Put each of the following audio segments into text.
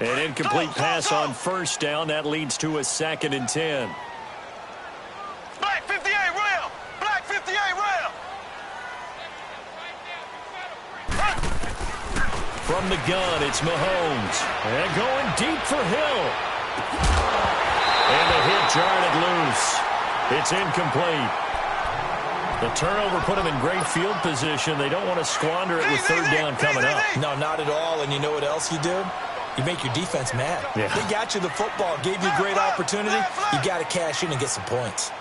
An incomplete pass on first down. That leads to a 2nd and 10. Black 58 rail! Black 58 rail! From the gun, it's Mahomes. And going deep for Hill. And the hit jarred it loose. It's incomplete. The turnover put them in great field position. They don't want to squander it with 3rd down coming up. No, not at all. And you know what else you do? You make your defense mad. Yeah. They got you the football, gave you a great opportunity. You got to cash in and get some points.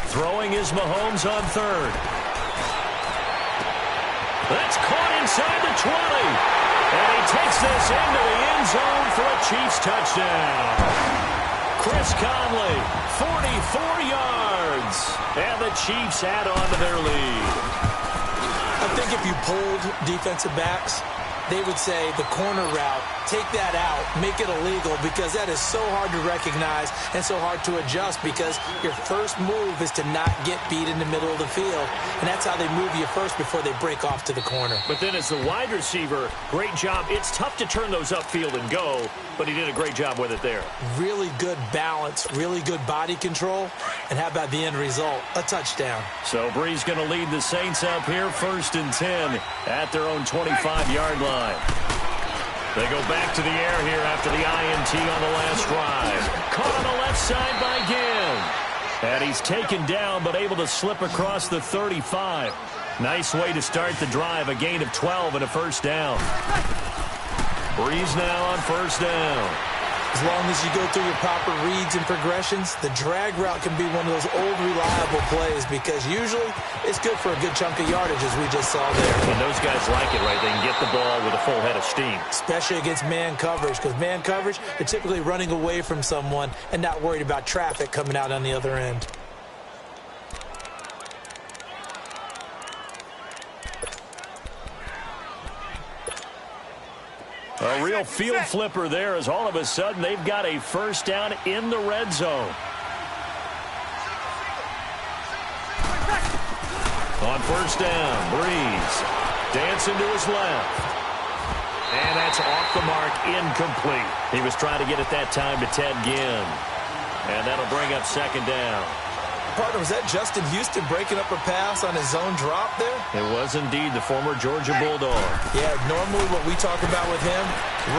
Throwing is Mahomes on 3rd. That's caught inside the 20. And he takes this into the end zone for a Chiefs touchdown. Chris Conley, 44 yards. And the Chiefs add on to their lead. I think if you pulled defensive backs, they would say the corner route, take that out, make it illegal, because that is so hard to recognize and so hard to adjust, because your first move is to not get beat in the middle of the field. And that's how they move you first before they break off to the corner. But then as the wide receiver, great job. It's tough to turn those upfield and go, but he did a great job with it there. Really good balance, really good body control. And how about the end result? A touchdown. So Brees going to lead the Saints up here, 1st and 10 at their own 25-yard line. They go back to the air here after the INT on the last drive. Caught on the left side by Ginn. And he's taken down but able to slip across the 35. Nice way to start the drive, a gain of 12 and a 1st down. Brees now on 1st down. As long as you go through your proper reads and progressions, the drag route can be one of those old reliable plays, because usually it's good for a good chunk of yardage, as we just saw there. And those guys like it, right? They can get the ball with a full head of steam. Especially against man coverage, because man coverage, they're typically running away from someone and not worried about traffic coming out on the other end. A real field flipper there, as all of a sudden they've got a 1st down in the red zone. On 1st down, Brees dancing to his left. And that's off the mark, incomplete. He was trying to get it that time to Ted Ginn. And that'll bring up 2nd down. Partner, was that Justin Houston breaking up a pass on his zone drop there? It was indeed the former Georgia Bulldog. Yeah, normally what we talk about with him,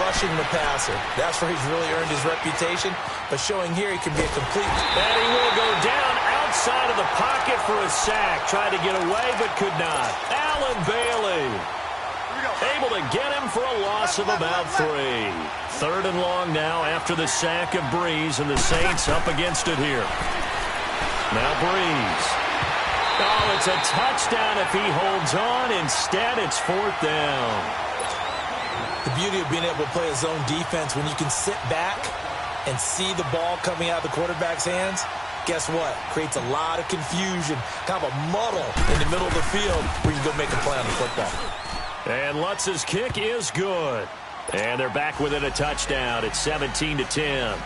rushing the passer. That's where he's really earned his reputation. But showing here he can be a complete... And he will go down outside of the pocket for a sack. Tried to get away but could not. Allen Bailey able to get him for a loss of about 3. 3rd and long now after the sack of Brees, and the Saints up against it here. Now Brees. Oh, it's a touchdown if he holds on. Instead, it's 4th down. The beauty of being able to play a zone defense, when you can sit back and see the ball coming out of the quarterback's hands, guess what? Creates a lot of confusion, kind of a muddle in the middle of the field where you can go make a play on the football. And Lutz's kick is good. And they're back within a touchdown. It's 17-10.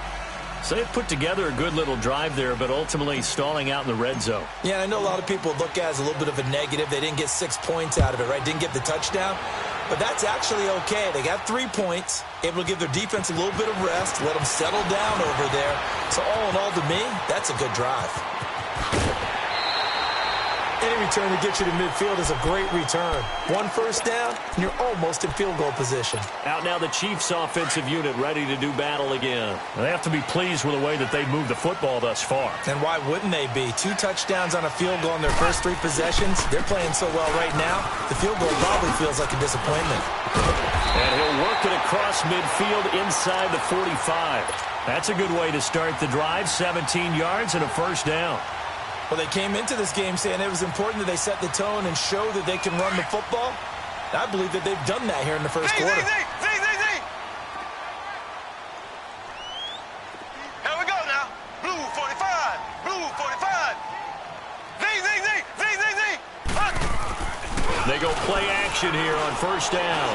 So they've put together a good little drive there, but ultimately stalling out in the red zone. Yeah, I know a lot of people look at it as a little bit of a negative. They didn't get 6 points out of it, right? Didn't get the touchdown. But that's actually okay. They got 3 points, able to give their defense a little bit of rest, let them settle down over there. So all in all, to me, that's a good drive. Any return to get you to midfield is a great return. 1 1st down, and you're almost in field goal position. Out now the Chiefs offensive unit ready to do battle again. They have to be pleased with the way that they've moved the football thus far. And why wouldn't they be? 2 touchdowns on a field goal in their first 3 possessions. They're playing so well right now, the field goal probably feels like a disappointment. And he'll work it across midfield inside the 45. That's a good way to start the drive. 17 yards and a 1st down. Well, they came into this game saying it was important that they set the tone and show that they can run the football. I believe that they've done that here in the first quarter. Here we go now. Blue 45. Blue 45. They go play action here on 1st down.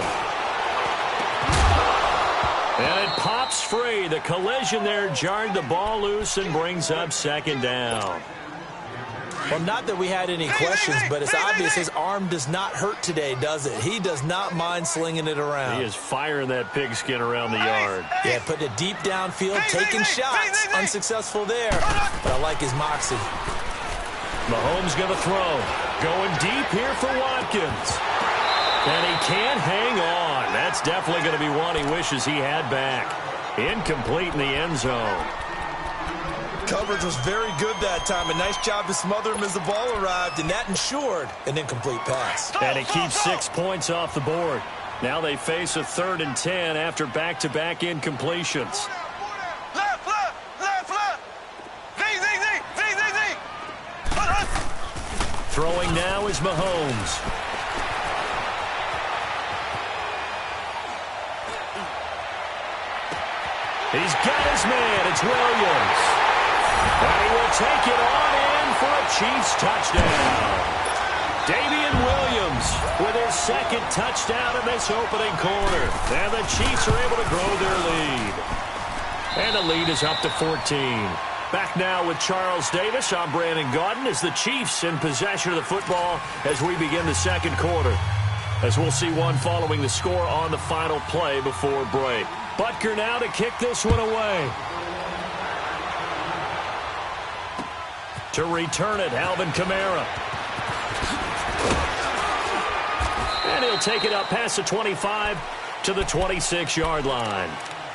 And it pops free. The collision there jarred the ball loose and brings up 2nd down. Well, not that we had any questions, but it's obvious his arm does not hurt today, does it? He does not mind slinging it around. He is firing that pigskin around the yard. Yeah, putting it deep downfield, taking shots. Unsuccessful there, but I like his moxie. Mahomes going to throw. Going deep here for Watkins. And he can't hang on. That's definitely going to be one he wishes he had back. Incomplete in the end zone. Coverage was very good that time. A nice job to smother him as the ball arrived, and that ensured an incomplete pass. And it keeps 6 points off the board. Now they face a 3rd and 10 after back-to-back incompletions. Left, left, left, left. Z. Throwing now is Mahomes. He's got his man. It's Williams. And he will take it on in for a Chiefs touchdown. Damian Williams with his 2nd touchdown in this opening quarter. And the Chiefs are able to grow their lead. And the lead is up to 14. Back now with Charles Davis. I'm Brandon Gaudin as the Chiefs in possession of the football as we begin the 2nd quarter. As we'll see one following the score on the final play before break. Butker now to kick this one away. To return it, Alvin Kamara. And he'll take it up past the 25 to the 26-yard line.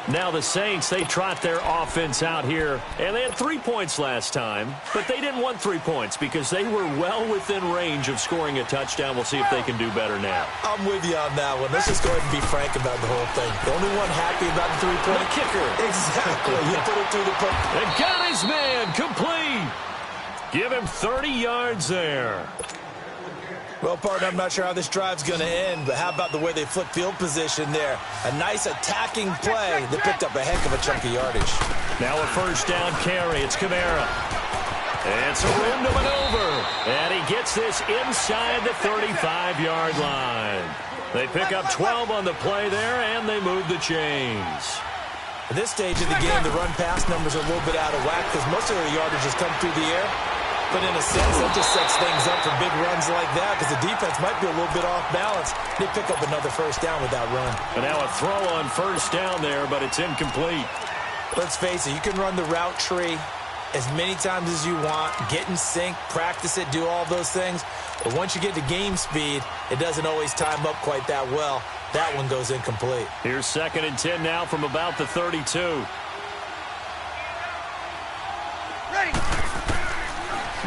Now the Saints, they trot their offense out here. And they had 3 points last time, but they didn't want 3 points because they were well within range of scoring a touchdown. We'll see if they can do better now. I'm with you on that one. Let's just go ahead and be frank about the whole thing. The only one happy about the 3-point The kicker. Exactly. You put it through the put. And got his man complete. Give him 30 yards there. Well, partner, I'm not sure how this drive's going to end, but how about the way they flipped field position there? A nice attacking play that picked up a heck of a chunk of yardage. Now a 1st down carry. It's Kamara. It's a room to maneuver. And he gets this inside the 35-yard line. They pick up 12 on the play there, and they move the chains. At this stage of the game, the run-pass numbers are a little bit out of whack because most of their yardage has come through the air. But in a sense, that just sets things up for big runs like that because the defense might be a little bit off balance. They pick up another 1st down with that run. And now a throw on 1st down there, but it's incomplete. Let's face it, you can run the route tree as many times as you want, get in sync, practice it, do all those things. But once you get to game speed, it doesn't always time up quite that well. That one goes incomplete. Here's 2nd and 10 now from about the 32.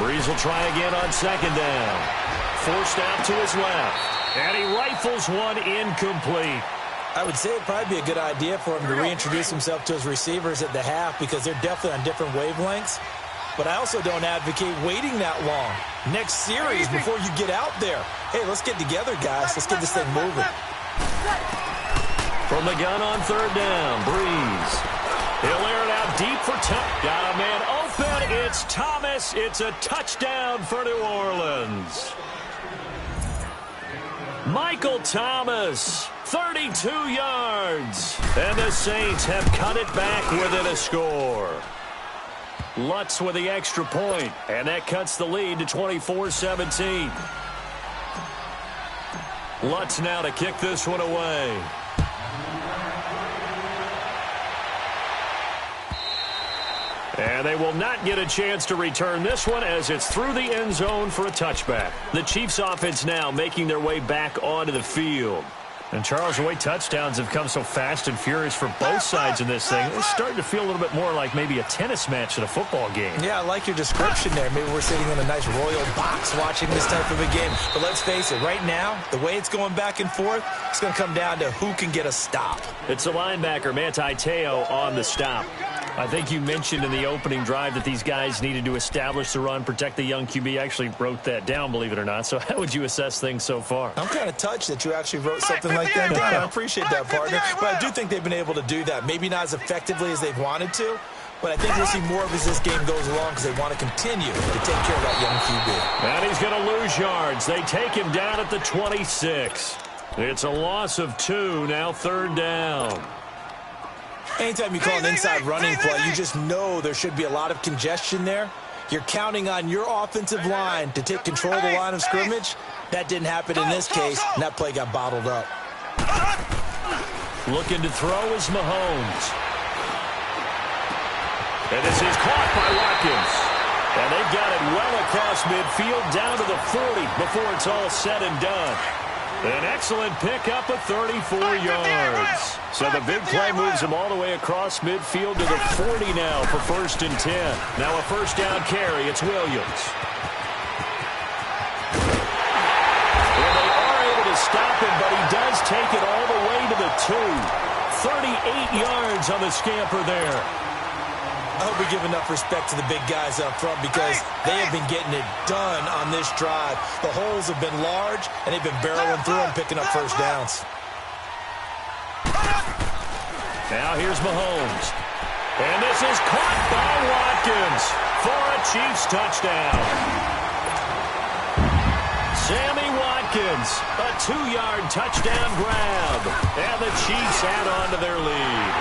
Breeze will try again on 2nd down. Forced out to his left. And he rifles one incomplete. I would say it'd probably be a good idea for him to reintroduce himself to his receivers at the half because they're definitely on different wavelengths. But I also don't advocate waiting that long. Next series before you get out there. Hey, let's get together, guys. Let's get this thing moving. From the gun on 3rd down, Breeze. He'll air it out deep for Thomas. Got a man open. It's Thomas. It's a touchdown for New Orleans. Michael Thomas, 32 yards. And the Saints have cut it back within a score. Lutz with the extra point, and that cuts the lead to 24-17. Lutz now to kick this one away. And they will not get a chance to return this one as it's through the end zone for a touchback. The Chiefs offense now making their way back onto the field. And, Charles, the way touchdowns have come so fast and furious for both sides in this thing, it's starting to feel a little bit more like maybe a tennis match at a football game. Yeah, I like your description there. Maybe we're sitting in a nice royal box watching this type of a game. But let's face it, right now, the way it's going back and forth, it's going to come down to who can get a stop. It's the linebacker, Manti Te'o, on the stop. I think you mentioned in the opening drive that these guys needed to establish the run, protect the young QB. I actually wrote that down, believe it or not. So how would you assess things so far? I'm kind of touched that you actually wrote something like that down. I appreciate that, partner. But I do think they've been able to do that. Maybe not as effectively as they've wanted to, but I think we'll see more of as this game goes along because they want to continue to take care of that young QB. And he's going to lose yards. They take him down at the 26. It's a loss of 2, now 3rd down. Anytime you call an inside running play, you just know there should be a lot of congestion there. You're counting on your offensive line to take control of the line of scrimmage. That didn't happen in this case, and that play got bottled up. Looking to throw is Mahomes. And this is caught by Watkins. And they've got it well across midfield down to the 40 before it's all said and done. An excellent pickup of 34 yards. So the big play moves him all the way across midfield to the 40 now for 1st and 10. Now a first down carry. It's Williams. Well, they are able to stop him, but he does take it all the way to the 2. 38 yards on the scamper there. I hope we give enough respect to the big guys up front because they have been getting it done on this drive. The holes have been large, and they've been barreling through them, picking up first downs. Now here's Mahomes. And this is caught by Watkins for a Chiefs touchdown. Sammy Watkins, a 2-yard touchdown grab. And the Chiefs add on to their lead.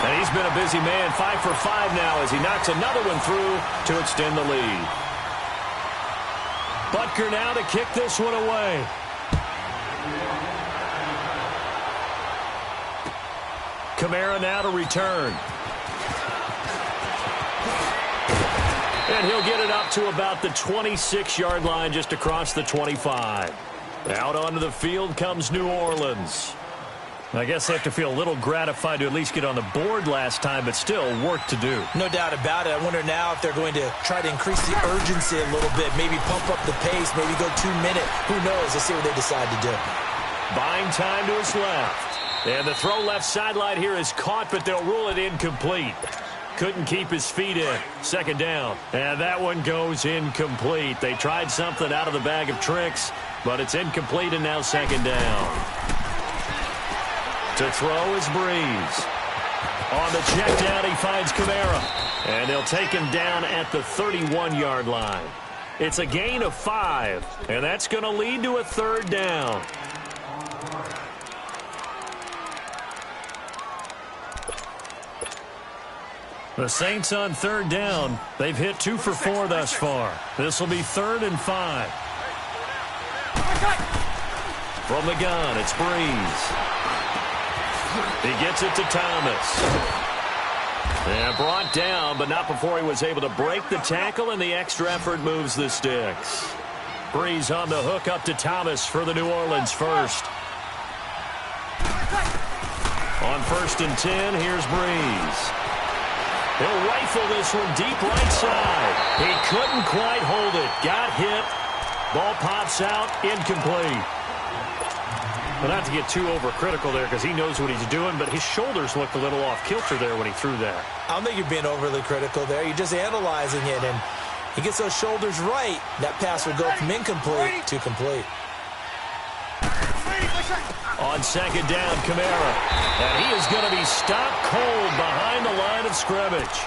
And he's been a busy man, 5 for 5 now as he knocks another one through to extend the lead. Butker now to kick this one away. Kamara now to return. And he'll get it up to about the 26-yard line just across the 25. Out onto the field comes New Orleans. I guess they have to feel a little gratified to at least get on the board last time, but still work to do. No doubt about it. I wonder now if they're going to try to increase the urgency a little bit, maybe pump up the pace, maybe go 2-minute. Who knows? Let's see what they decide to do. Buying time to his left. And the throw left sideline here is caught, but they'll rule it incomplete. Couldn't keep his feet in. 2nd down. And that one goes incomplete. They tried something out of the bag of tricks, but it's incomplete and now 2nd down. To throw is Breeze. On the check down, he finds Kamara. And they'll take him down at the 31-yard line. It's a gain of 5, and that's going to lead to a 3rd down. The Saints on 3rd down. They've hit 2 for 4 thus far. This will be 3rd and 5. From the gun, it's Breeze. He gets it to Thomas. And brought down, but not before he was able to break the tackle, and the extra effort moves the sticks. Breeze on the hook up to Thomas for the New Orleans first. On 1st and 10, here's Breeze. He'll rifle this one deep right side. He couldn't quite hold it. Got hit. Ball pops out, incomplete. Well, not to get too overcritical there because he knows what he's doing, but his shoulders looked a little off kilter there when he threw that. I don't think you're being overly critical there. You're just analyzing it, and he gets those shoulders right. That pass will go from incomplete to complete. On 2nd down, Kamara. And he is going to be stopped cold behind the line of scrimmage.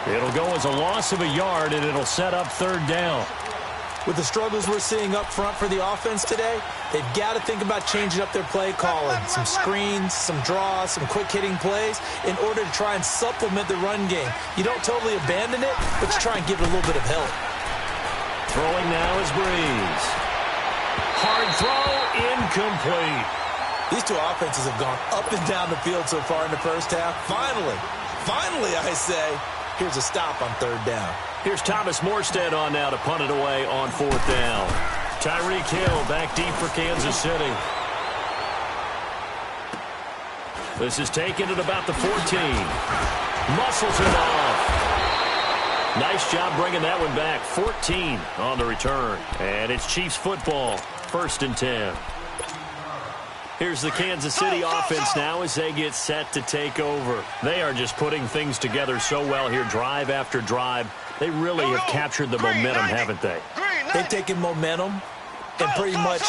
It'll go as a loss of a yard, and it'll set up 3rd down. With the struggles we're seeing up front for the offense today, they've got to think about changing up their play calling. Some screens, some draws, some quick-hitting plays in order to try and supplement the run game. You don't totally abandon it, but you try and give it a little bit of help. Throwing now is Breeze. Hard throw, incomplete. These two offenses have gone up and down the field so far in the first half. Finally, I say, here's a stop on 3rd down. Here's Thomas Morstead on now to punt it away on 4th down. Tyreek Hill back deep for Kansas City. This is taken at about the 14. Muscles it off. Nice job bringing that one back. 14 on the return. And it's Chiefs football. 1st and 10. Here's the Kansas City offense now as they get set to take over. They are just putting things together so well here, drive after drive. They really have captured the momentum, haven't they? They've taken momentum and pretty much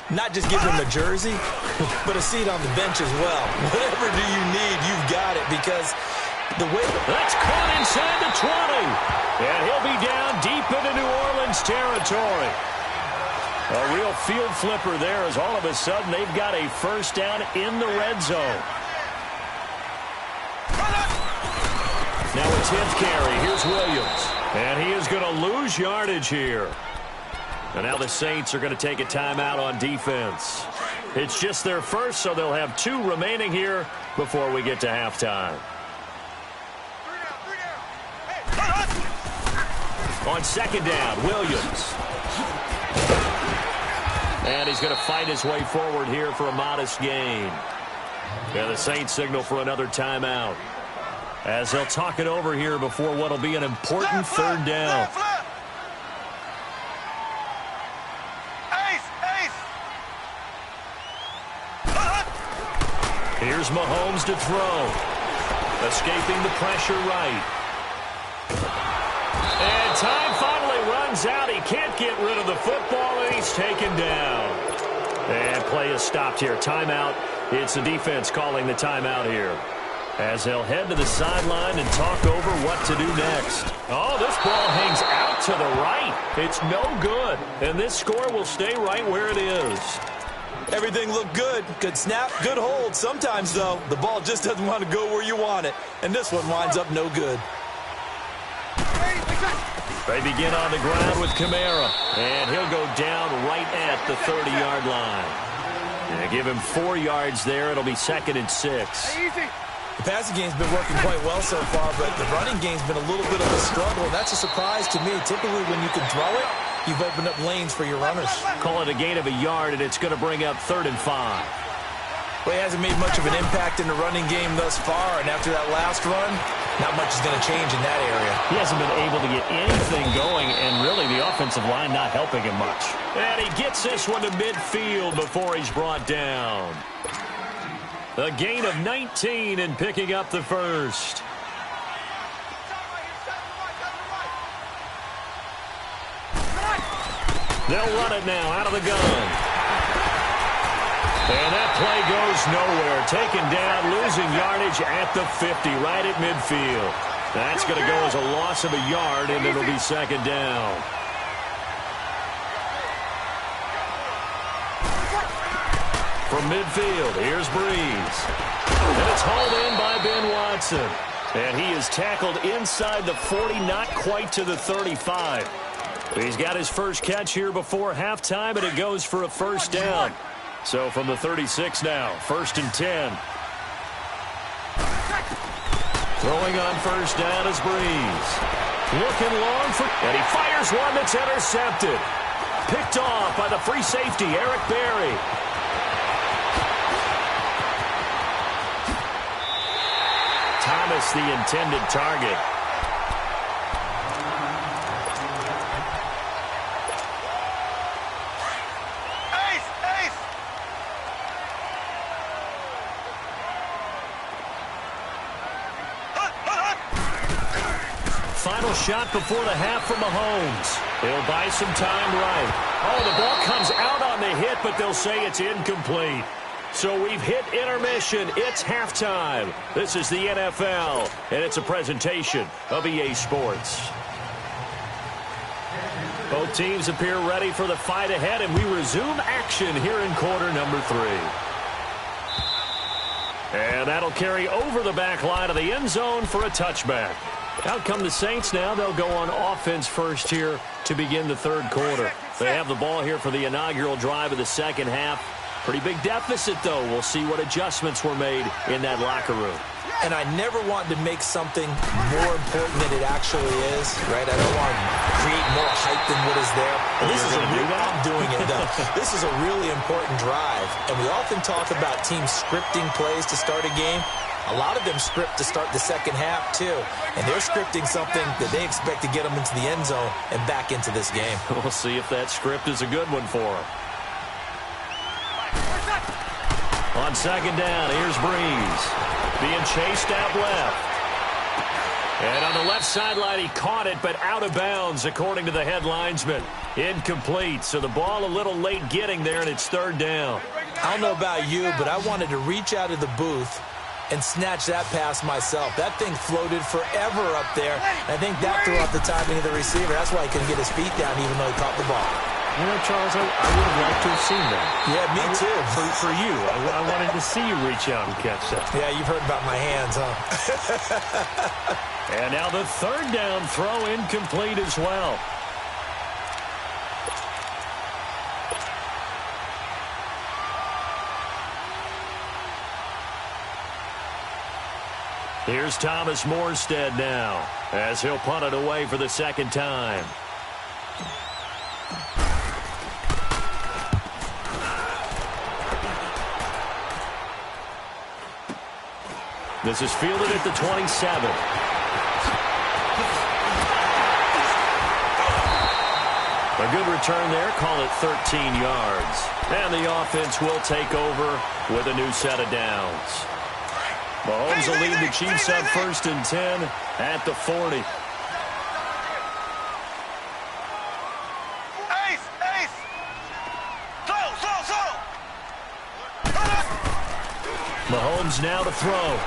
not just give them a jersey, but a seat on the bench as well. Whatever do you need, you've got it, because the way... That's caught inside the 20. And he'll be down deep into New Orleans territory. A real field flipper there as all of a sudden they've got a first down in the red zone. Now a 10th carry. Here's Williams. And he is going to lose yardage here. And now the Saints are going to take a timeout on defense. It's just their first, so they'll have 2 remaining here before we get to halftime. On second down, Williams. And he's going to fight his way forward here for a modest gain. And the Saints signal for another timeout, as they'll talk it over here before what will be an important third down. Here's Mahomes to throw. Escaping the pressure right. And time finally runs out. He can't get rid of the football, and he's taken down. And play is stopped here. Timeout. It's the defense calling the timeout here, as they'll head to the sideline and talk over what to do next. Oh, this ball hangs out to the right. It's no good, and this score will stay right where it is. Everything looked good. Good snap, good hold. Sometimes, though, the ball just doesn't want to go where you want it, and this one winds up no good. They begin on the ground with Kamara, and he'll go down right at the 30-yard line. And give him 4 yards there. It'll be 2nd and 6. The passing game's been working quite well so far, but the running game's been a little bit of a struggle, and that's a surprise to me. Typically, when you can throw it, you've opened up lanes for your runners. Call it a gain of a yard, and it's going to bring up 3rd and 5. Well, he hasn't made much of an impact in the running game thus far, and after that last run, not much is going to change in that area. He hasn't been able to get anything going, and really the offensive line not helping him much. And he gets this one to midfield before he's brought down. A gain of 19 and picking up the first. They'll run it now out of the gun. And that play goes nowhere. Taken down, losing yardage at the 50, right at midfield. That's going to go as a loss of a yard, and it'll be 2nd down. From midfield, here's Breeze. And it's hauled in by Ben Watson. And he is tackled inside the 40, not quite to the 35. He's got his first catch here before halftime, and it goes for a 1st down. So from the 36 now, 1st and 10. Throwing on 1st down is Breeze. Looking long for, and he fires one that's intercepted. Picked off by the free safety, Eric Berry. Thomas, the intended target. Final shot before the half from Mahomes. He'll buy some time right. Oh, the ball comes out on the hit, but they'll say it's incomplete. So we've hit intermission. It's halftime. This is the NFL, and it's a presentation of EA Sports. Both teams appear ready for the fight ahead, and we resume action here in quarter number 3. And that'll carry over the back line of the end zone for a touchback. Out come the Saints now. They'll go on offense first here to begin the 3rd quarter. They have the ball here for the inaugural drive of the 2nd half. Pretty big deficit, though. We'll see what adjustments were made in that locker room. And I never want to make something more important than it actually is, right? I don't want to create more hype than what is there. But this is a real, I'm doing it, though. This is a really important drive. And we often talk about teams scripting plays to start a game. A lot of them script to start the 2nd half, too. And they're scripting something that they expect to get them into the end zone and back into this game. We'll see if that script is a good one for them. On 2nd down, here's Breeze. Being chased out left. And on the left sideline, he caught it, but out of bounds, according to the head linesman. Incomplete, so the ball a little late getting there, and it's 3rd down. I don't know about you, but I wanted to reach out of the booth and snatch that pass myself. That thing floated forever up there. I think that threw off the timing of the receiver. That's why he couldn't get his feet down even though he caught the ball. You know, Charles, I would have liked to have seen that. Yeah, me too. For you. I wanted to see you reach out and catch that. Yeah, you've heard about my hands, huh? And now the third down throw incomplete as well. Here's Thomas Morstead now, as he'll punt it away for the second time. This is fielded at the 27. A good return there, call it 13 yards. And the offense will take over with a new set of downs. Mahomes will lead the Chiefs up 1st and 10 at the 40. Ace! Slow! Mahomes now to throw.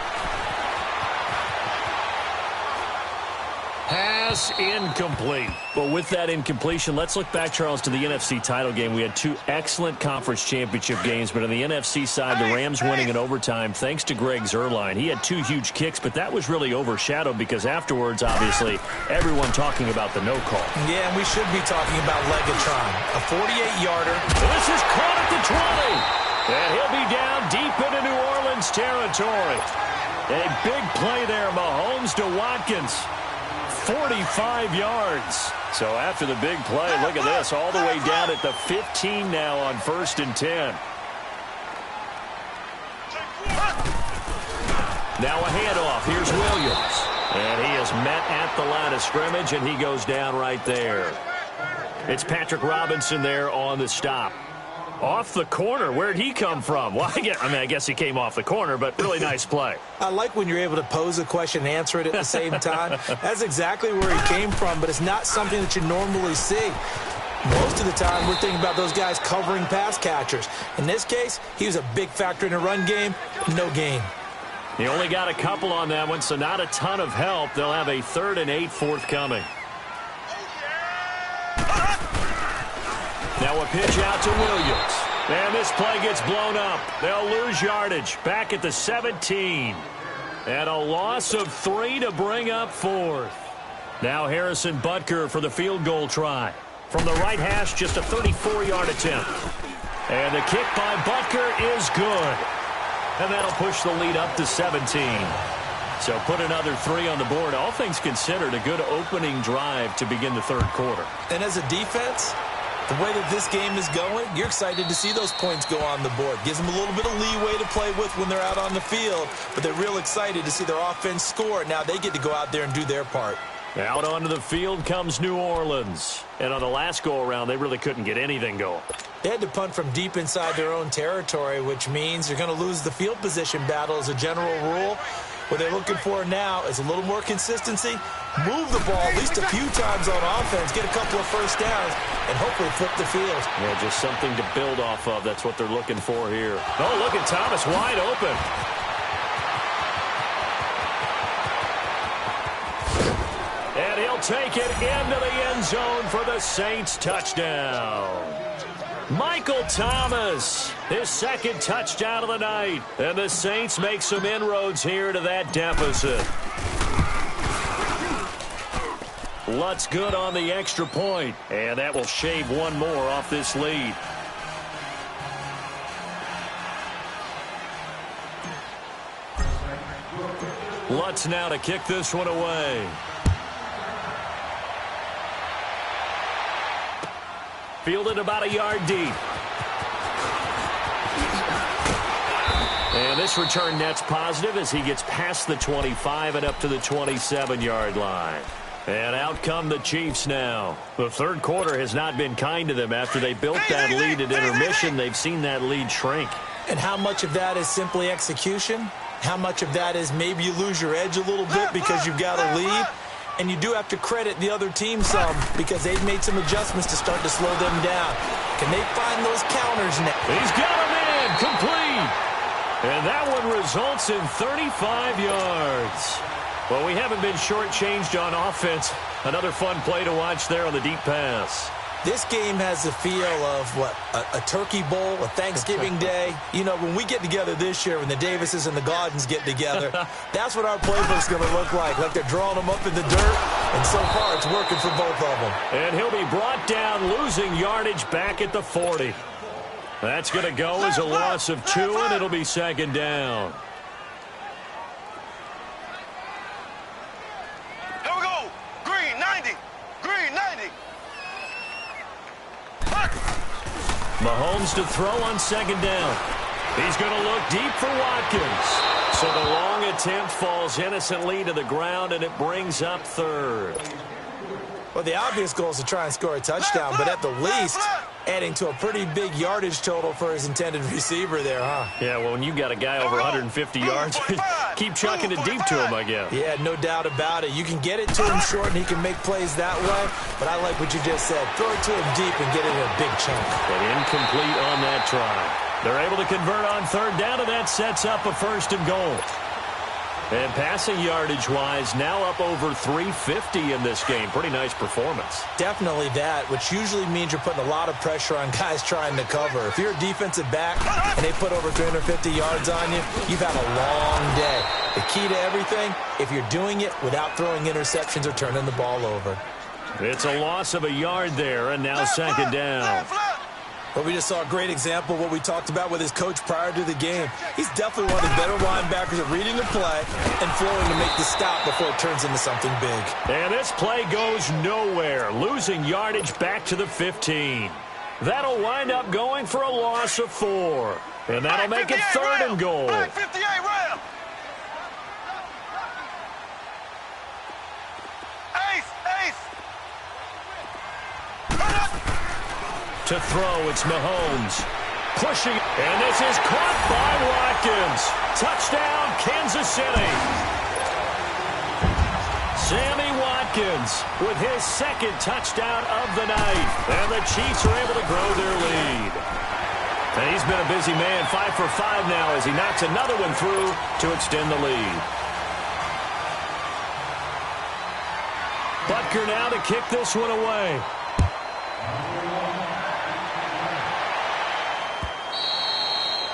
Pass incomplete. But with that incompletion, let's look back, Charles, to the NFC title game. We had two excellent conference championship games, but on the NFC side, the Rams winning in overtime thanks to Greg Zuerlein. He had two huge kicks, but that was really overshadowed because afterwards, obviously, everyone talking about the no call. Yeah, and we should be talking about Legatron, a 48-yarder. This is caught at the 20. And he'll be down deep into New Orleans territory. A big play there, Mahomes to Watkins. 45 yards. So after the big play, look at this, all the way down at the 15 now on 1st and 10. Now a handoff. Here's Williams. And he is met at the line of scrimmage, and he goes down right there. It's Patrick Robinson there on the stop. Off the corner. Where'd he come from? Well, I guess he came off the corner, but really nice play. I like when you're able to pose a question and answer it at the same time. That's exactly where he came from, but it's not something that you normally see. Most of the time, we're thinking about those guys covering pass catchers. In this case, he was a big factor in the run game. No gain. He only got a couple on that one, so not a ton of help. They'll have a 3rd and 8 forthcoming. Now a pitch out to Williams. And this play gets blown up. They'll lose yardage back at the 17. And a loss of 3 to bring up 4th. Now Harrison Butker for the field goal try. From the right hash, just a 34-yard attempt. And the kick by Butker is good. And that'll push the lead up to 17. So put another 3 on the board. All things considered, a good opening drive to begin the third quarter. And as a defense, the way that this game is going, you're excited to see those points go on the board. Gives them a little bit of leeway to play with when they're out on the field, but they're real excited to see their offense score. Now they get to go out there and do their part. Out onto the field comes New Orleans. And on the last go-around, they really couldn't get anything going. They had to punt from deep inside their own territory, which means you're going to lose the field position battle as a general rule. What they're looking for now is a little more consistency, move the ball at least a few times on offense, get a couple of first downs, and hopefully flip the field. Yeah, just something to build off of. That's what they're looking for here. Oh, look at Thomas wide open. And he'll take it into the end zone for the Saints touchdown. Michael Thomas, his second touchdown of the night. And the Saints make some inroads here to that deficit. Lutt's good on the extra point, and that will shave one more off this lead. Lutt's now to kick this one away. Fielded about a yard deep. And this return net's positive as he gets past the 25 and up to the 27-yard line. And out come the Chiefs now. The third quarter has not been kind to them. After they built that lead at intermission, they've seen that lead shrink. And how much of that is simply execution? How much of that is maybe you lose your edge a little bit because you've got a lead? And you do have to credit the other team some because they've made some adjustments to start to slow them down. Can they find those counters now? He's got him in, complete. And that one results in 35 yards. Well, we haven't been shortchanged on offense. Another fun play to watch there on the deep pass. This game has the feel of, what, a turkey bowl, a Thanksgiving day. You know, when we get together this year, when the Davises and the Gaudens get together, that's what our playbook's going to look like they're drawing them up in the dirt, and so far it's working for both of them. And he'll be brought down, losing yardage back at the 40. That's going to go as a loss of 2, and it'll be second down. Here we go. Green 90. Green 90. Mahomes to throw on second down. He's going to look deep for Watkins. So the long attempt falls innocently to the ground, and it brings up third. Well, the obvious goal is to try and score a touchdown, but at the least, adding to a pretty big yardage total for his intended receiver there, huh? Yeah, well, when you've got a guy over 150 yards, keep chucking it deep to him, I guess. Yeah, no doubt about it. You can get it to him short, and he can make plays that way, but I like what you just said. Throw it to him deep and get it in a big chunk. But incomplete on that try. They're able to convert on third down, and that sets up a first and goal. And passing yardage-wise, now up over 350 in this game. Pretty nice performance. Definitely that, which usually means you're putting a lot of pressure on guys trying to cover. If you're a defensive back and they put over 350 yards on you, you've had a long day. The key to everything, if you're doing it without throwing interceptions or turning the ball over. It's a loss of a yard there, and now second down. But we just saw a great example of what we talked about with his coach prior to the game. He's definitely one of the better linebackers at reading the play and flowing to make the stop before it turns into something big. And this play goes nowhere, losing yardage back to the 15. That'll wind up going for a loss of 4. And that'll make it third and goal. Black 58 round. Ace. To throw, it's Mahomes. Pushing, and this is caught by Watkins. Touchdown, Kansas City. Sammy Watkins with his second touchdown of the night. And the Chiefs are able to grow their lead. And he's been a busy man, 5 for 5 now as he knocks another one through to extend the lead. Butker now to kick this one away.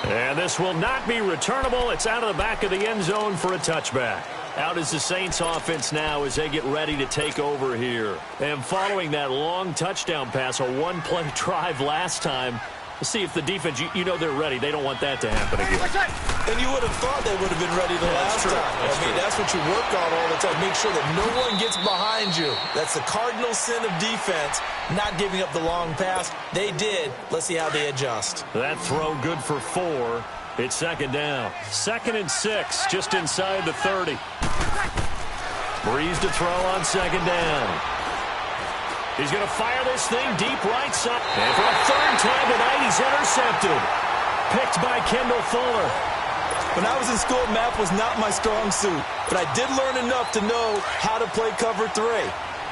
And this will not be returnable. It's out of the back of the end zone for a touchback. Out is the Saints offense now as they get ready to take over here. And following that long touchdown pass, a one-play drive last time, let's see if the defense, you know they're ready. They don't want that to happen again. And you would have thought they would have been ready the last time. That's what you work on all the time. Make sure that no one gets behind you. That's the cardinal sin of defense, not giving up the long pass. They did. Let's see how they adjust. That throw good for 4. It's second down. 2nd and 6, just inside the 30. Breeze to throw on second down. He's going to fire this thing deep right side. And for a third time tonight, he's intercepted. Picked by Kendall Fuller. When I was in school, math was not my strong suit. But I did learn enough to know how to play cover 3.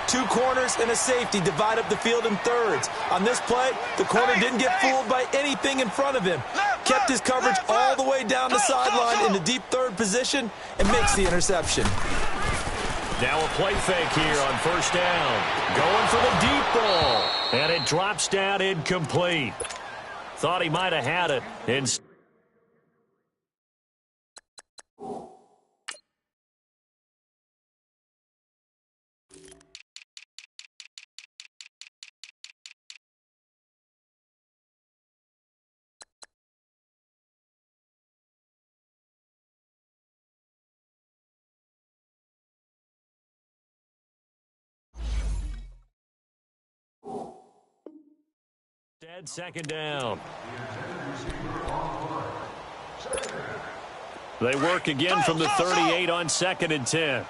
2 corners and a safety divide up the field in thirds. On this play, the corner didn't get fooled by anything in front of him. Kept his coverage all the way down the sideline in the deep third position and makes the interception. Now a play fake here on first down. Going for the deep ball. And it drops down incomplete. Thought he might have had it. Dead second down. They work again from the 38 on 2nd and 10.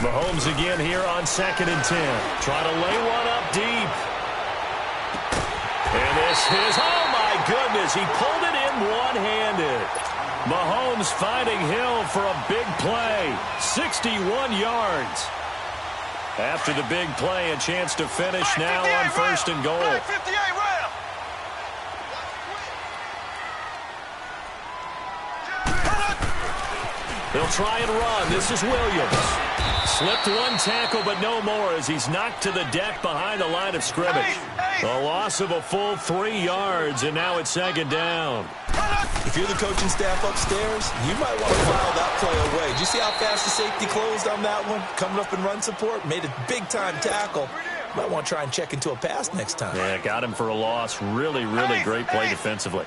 Mahomes again here on 2nd and 10. Try to lay one up deep. And this is, oh my goodness, he pulled it in one-handed. Mahomes finding Hill for a big play, 61 yards. After the big play, a chance to finish now on 1st and goal. They'll try and run. This is Williams. Slipped one tackle, but no more as he's knocked to the deck behind the line of scrimmage. A loss of a full 3 yards, and now it's second down. If you're the coaching staff upstairs, you might want to file that play away. Did you see how fast the safety closed on that one? Coming up in run support, made a big-time tackle. Might want to try and check into a pass next time. Yeah, got him for a loss. Really, really great play defensively.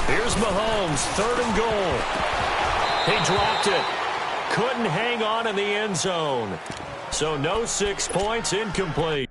Here's Mahomes, 3rd and goal. He dropped it. Couldn't hang on in the end zone. So no 6 points, incomplete.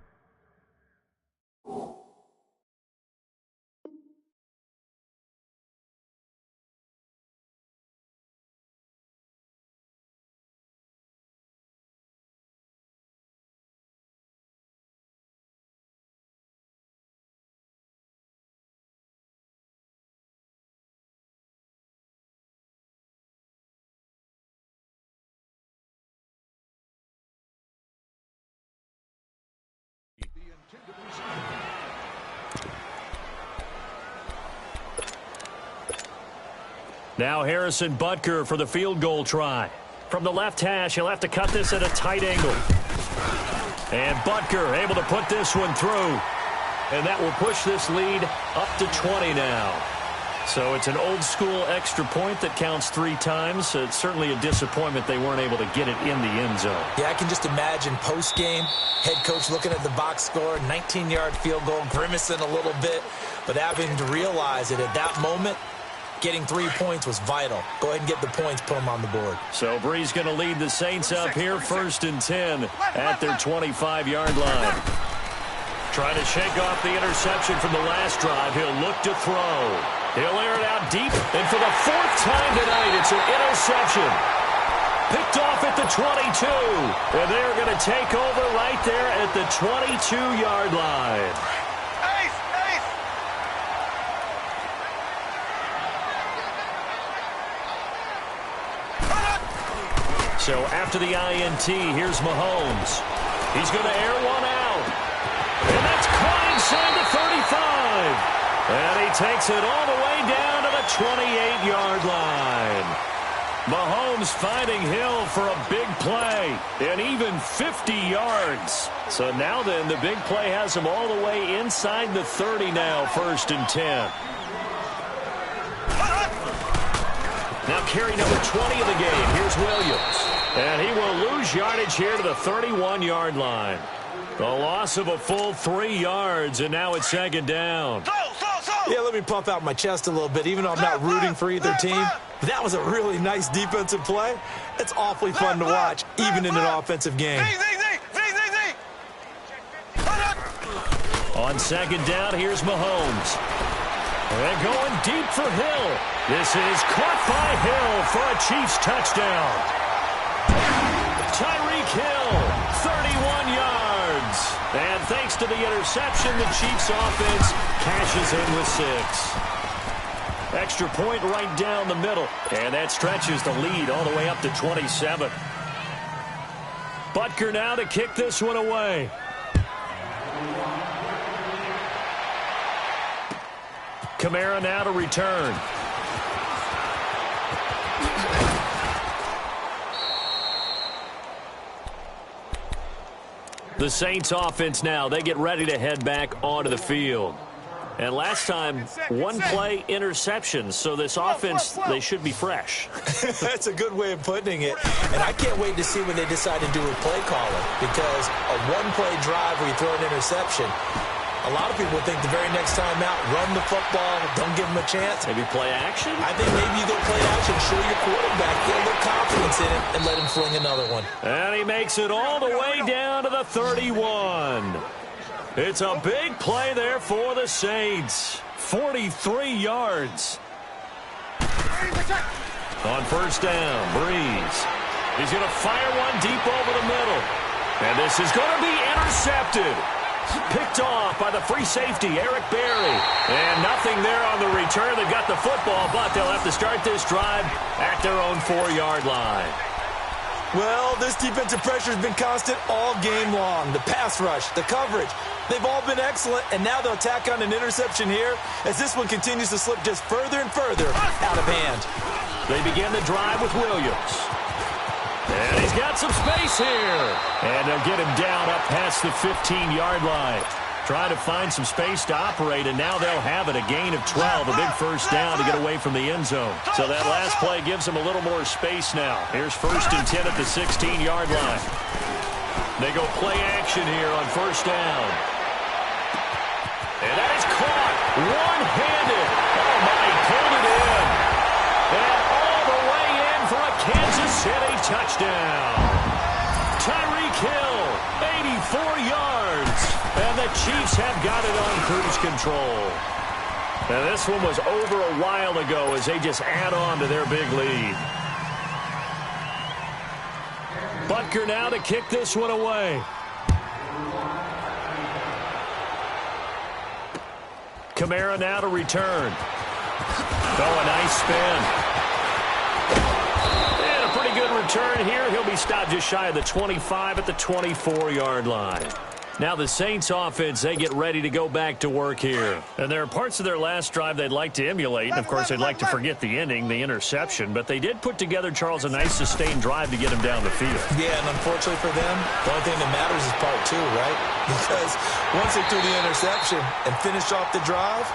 Now Harrison Butker for the field goal try. From the left hash, he'll have to cut this at a tight angle. And Butker able to put this one through. And that will push this lead up to 20 now. So it's an old-school extra point that counts 3 times. So it's certainly a disappointment they weren't able to get it in the end zone. Yeah, I can just imagine post-game, head coach looking at the box score, 19-yard field goal, grimacing a little bit, but having to realize that at that moment, getting 3 points was vital. Go ahead and get the points, put them on the board. So Bree's going to lead the Saints up here, 1st and 10 at their 25-yard line. Trying to shake off the interception from the last drive. He'll look to throw. He'll air it out deep, and for the 4th time tonight, it's an interception. Picked off at the 22, and they're going to take over right there at the 22-yard line. So after the INT, here's Mahomes. He's going to air one out. And that's caught inside the 35. And he takes it all the way down to the 28-yard line. Mahomes finding Hill for a big play. And even 50 yards. So now then, the big play has him all the way inside the 30 now, 1st and 10. Now carry number 20 of the game. Here's Williams. And he will lose yardage here to the 31-yard line. A loss of a full 3 yards, and now it's second down. Yeah, let me pump out my chest a little bit, even though I'm not rooting for either team. That was a really nice defensive play. It's awfully fun to watch, even in an offensive game. On second down, here's Mahomes. And going deep for Hill. This is caught by Hill for a Chiefs touchdown. Tyreek Hill, 31 yards. And thanks to the interception, the Chiefs offense cashes in with 6. Extra point right down the middle. And that stretches the lead all the way up to 27. Butker now to kick this one away. Kamara now to return. The Saints offense now, they get ready to head back onto the field. And last time, 1 play interception. So this offense, they should be fresh. That's a good way of putting it. And I can't wait to see when they decide to do a play calling. Because a 1-play drive where you throw an interception, a lot of people think the very next time out, run the football, don't give them a chance. Maybe play action? I think maybe you go play action, show your quarterback, get a little confidence in it, and let him fling another one. And he makes it all the way down to the 31. It's a big play there for the Saints. 43 yards. On first down, Breeze. He's going to fire one deep over the middle. And this is going to be intercepted. Picked off by the free safety, Eric Berry. And nothing there on the return. They've got the football, but they'll have to start this drive at their own 4-yard line. Well, this defensive pressure has been constant all game long. The pass rush, the coverage, they've all been excellent, and now they'll tack on an interception here as this one continues to slip just further and further out of hand. They begin the drive with Williams. And he's got some space here. And they'll get him down up past the 15-yard line. Trying to find some space to operate, and now they'll have it. A gain of 12, a big first down to get away from the end zone. So that last play gives them a little more space now. Here's 1st and 10 at the 16-yard line. They go play action here on first down. And that is caught one-handed. Oh, my, he pulled it in. And all the way in for a Kansas City touchdown. Tyreek Hill, 84 yards. And the Chiefs have got it on cruise control. And this one was over a while ago as they just add on to their big lead. Butker now to kick this one away. Kamara now to return. Oh, a nice spin. And a pretty good return here. He'll be stopped just shy of the 25 at the 24-yard line. Now the Saints offense, they get ready to go back to work here. And there are parts of their last drive they'd like to emulate. And, of course, they'd like to forget the ending, the interception. But they did put together, Charles, a nice sustained drive to get him down the field. Yeah, and unfortunately for them, the only thing that matters is part 2, right? Because once they threw the interception and finished off the drive,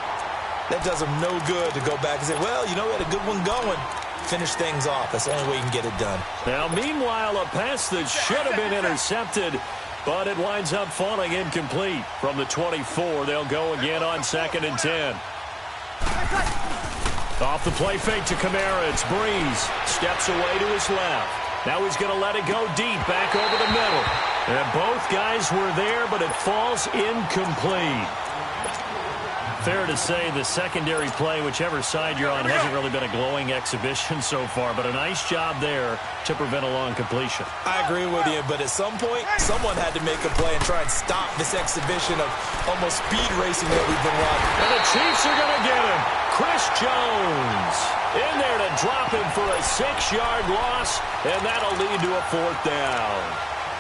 that does them no good to go back and say, well, you know, we had a good one going. Finish things off. That's the only way you can get it done. Now, meanwhile, a pass that should have been intercepted, but it winds up falling incomplete. From the 24, they'll go again on 2nd and 10. Off the play fake to Kamara, it's Breeze. Steps away to his left. Now he's going to let it go deep, back over the middle. And both guys were there, but it falls incomplete. Fair to say the secondary play, whichever side you're on, hasn't really been a glowing exhibition so far, but a nice job there to prevent a long completion. I agree with you, but at some point, someone had to make a play and try and stop this exhibition of almost speed racing that we've been watching. And the Chiefs are going to get him. Chris Jones in there to drop him for a 6-yard loss, and that'll lead to a 4th down.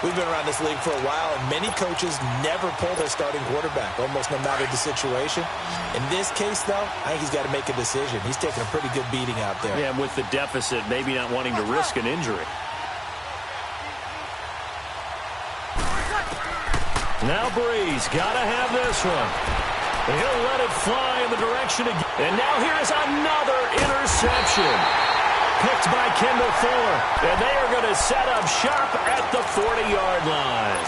We've been around this league for a while, and many coaches never pull their starting quarterback, almost no matter the situation. In this case, though, I think he's got to make a decision. He's taking a pretty good beating out there. Yeah, and with the deficit, maybe not wanting to risk an injury. Now Breeze, got to have this one. He'll let it fly in the direction of... And now here's another interception. Picked by Kendall Fuller. And they are going to set up shop at the 40-yard line.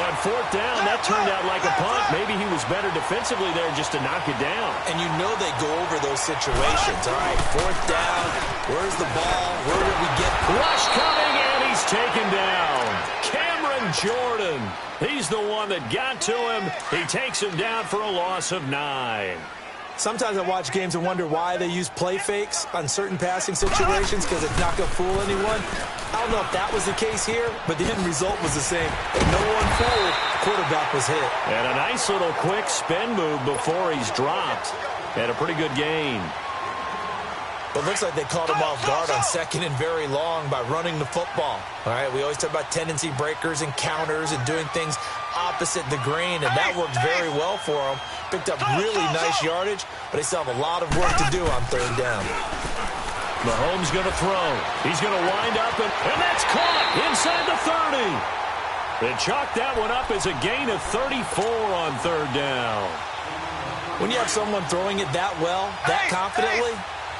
On 4th down, that turned out like a punt. Maybe he was better defensively there just to knock it down. And you know they go over those situations. All right, 4th down. Where's the ball? Where did we get? Rush coming, and he's taken down. Cameron Jordan. He's the one that got to him. He takes him down for a loss of 9. Sometimes I watch games and wonder why they use play fakes on certain passing situations because it's not going to fool anyone. I don't know if that was the case here, but the end result was the same. No one fooled. Quarterback was hit. And a nice little quick spin move before he's dropped. And a pretty good gain. But it looks like they caught him off guard on 2nd and very long by running the football. All right, we always talk about tendency breakers and counters and doing things opposite the grain, and that worked very well for them. Picked up really nice yardage, but they still have a lot of work to do on 3rd down. Mahomes going to throw. He's going to wind up, and that's caught inside the 30. They chalked that one up as a gain of 34 on 3rd down. When you have someone throwing it that well, that confidently,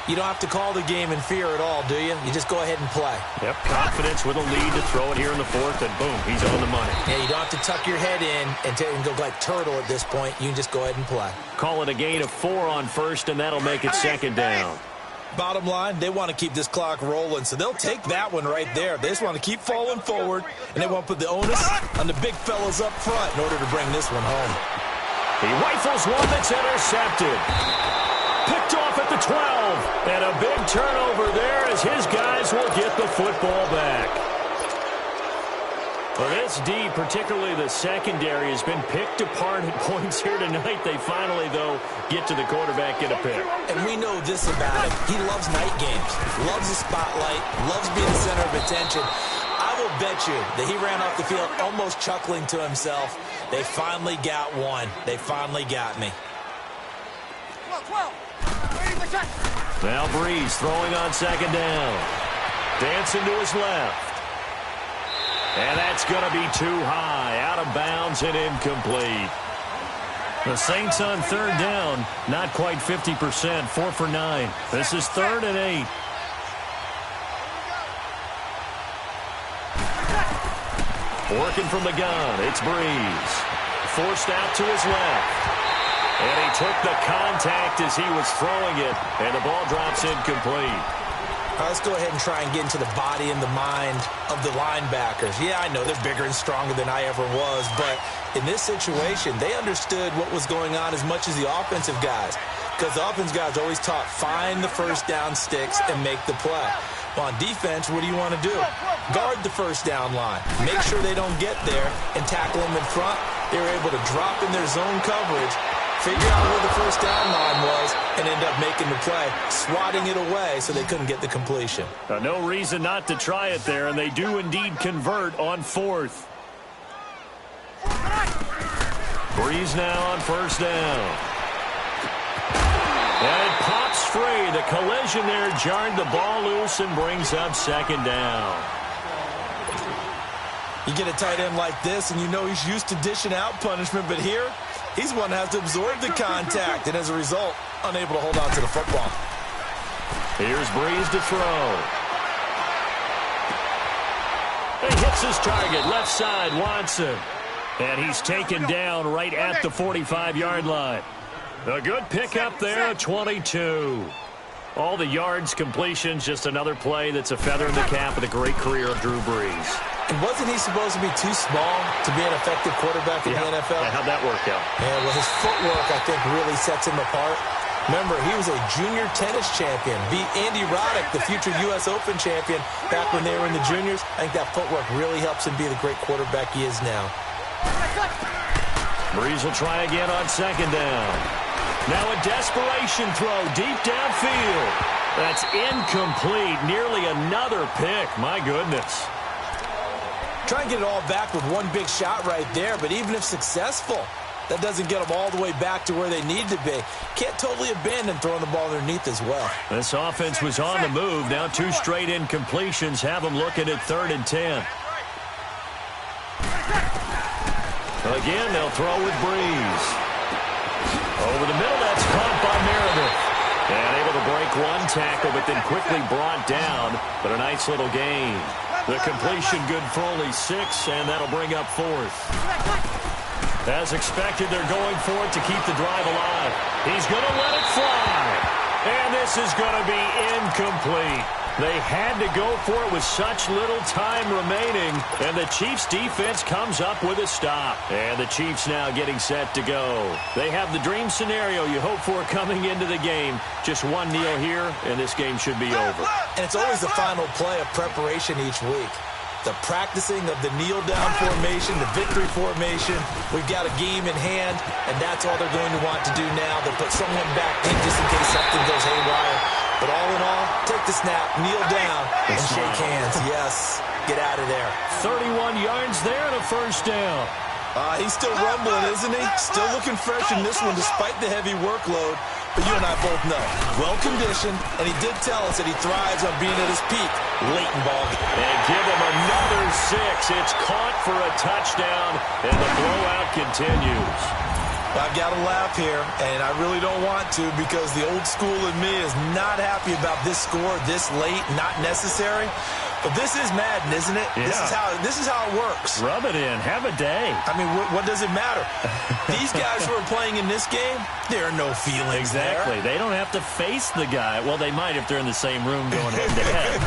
you don't have to call the game in fear at all, do you? You just go ahead and play. Yep, confidence with a lead to throw it here in the 4th, and boom, he's on the money. Yeah, you don't have to tuck your head in and go like turtle at this point. You can just go ahead and play. Call it a gain of 4 on 1st, and that'll make it 2nd down. Bottom line, they want to keep this clock rolling, so they'll take that one right there. They just want to keep falling forward, and they want to put the onus on the big fellas up front in order to bring this one home. He rifles one that's intercepted. Picked off at the 12. And a big turnover there as his guys will get the football back. Well, this D, particularly the secondary, has been picked apart at points here tonight. They finally, though, get to the quarterback in a pick. And we know this about him. He loves night games, loves the spotlight, loves being the center of attention. I will bet you that he ran off the field almost chuckling to himself. They finally got one. They finally got me. Now Breeze throwing on second down. Dancing to his left. And that's going to be too high, out of bounds and incomplete. The Saints on third down, not quite 50%, 4 for 9. This is 3rd and 8. Working from the gun, it's Breeze. Forced out to his left. And he took the contact as he was throwing it, and the ball drops incomplete. Let's go ahead and try and get into the body and the mind of the linebackers. Yeah, I know they're bigger and stronger than I ever was, but in this situation, they understood what was going on as much as the offensive guys, because the offensive guys always taught, find the first down sticks and make the play. Well, on defense, what do you want to do? Guard the first down line. Make sure they don't get there and tackle them in front. They were able to drop in their zone coverage, figure out where the first down line was, and end up making the play, swatting it away so they couldn't get the completion. No reason not to try it there, and they do indeed convert on 4th. Breeze now on first down. And it pops free. The collision there jarred the ball loose and brings up second down. You get a tight end like this, and you know he's used to dishing out punishment, but here, he's one that has to absorb the contact, and as a result, unable to hold on to the football. Here's Breeze to throw. He hits his target, left side, Watson. And he's taken down right at the 45-yard line. A good pickup there, 22. All the yards, completions, just another play that's a feather in the cap of the great career of Drew Brees. And wasn't he supposed to be too small to be an effective quarterback in the NFL? Yeah, how'd that work out? Yeah, well, his footwork, I think, really sets him apart. Remember, he was a junior tennis champion, beat Andy Roddick, the future U.S. Open champion, back when they were in the juniors. I think that footwork really helps him be the great quarterback he is now. Breeze will try again on second down. Now a desperation throw deep downfield. That's incomplete. Nearly another pick. My goodness. Try and get it all back with one big shot right there, but even if successful, that doesn't get them all the way back to where they need to be. Can't totally abandon throwing the ball underneath as well. This offense was on the move. Now 2 straight incompletions have them looking at 3rd and 10. Again, they'll throw with Breeze. Over the middle, that's caught by Meredith. And able to break one tackle, but then quickly brought down. But a nice little gain. The completion good for only 6, and that'll bring up 4th. As expected, they're going for it to keep the drive alive. He's going to let it fly. And this is going to be incomplete. They had to go for it with such little time remaining, and the Chiefs' defense comes up with a stop. And the Chiefs now getting set to go. They have the dream scenario you hope for coming into the game. Just one kneel here, and this game should be over. And it's always the final play of preparation each week. The practicing of the kneel-down formation, the victory formation. We've got a game in hand, and that's all they're going to want to do now. They'll put someone back in just in case something goes haywire. But all in all, take the snap, kneel down, and shake hands. Yes, get out of there. 31 yards there and a first down. He's still rumbling, isn't he? Still looking fresh in this one despite the heavy workload. But you and I both know, well-conditioned, and he did tell us that he thrives on being at his peak late in ball game. And give him another 6. It's caught for a touchdown, and the blowout continues. I've got to laugh here, and I really don't want to because the old school in me is not happy about this score this late, not necessary. But this is Madden, isn't it? Yeah. This is how it works. Rub it in. Have a day. I mean, what does it matter? These guys who are playing in this game, there are no feelings Exactly. there. They don't have to face the guy. Well, they might if they're in the same room going head-to-head.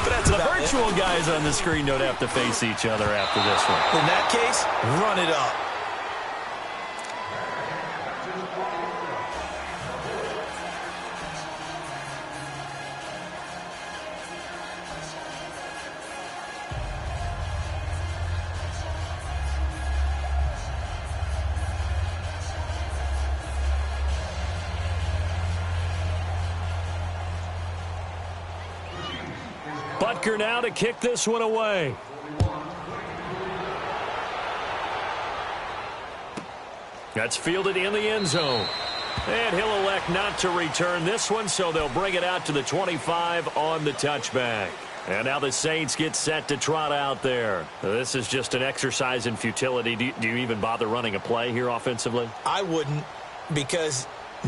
But that's the virtual guys on the screen don't have to face each other after this one. In that case, run it up. Butker now to kick this one away. That's fielded in the end zone. And he'll elect not to return this one, so they'll bring it out to the 25 on the touchback. And now the Saints get set to trot out there. This is just an exercise in futility. Do you even bother running a play here offensively? I wouldn't, because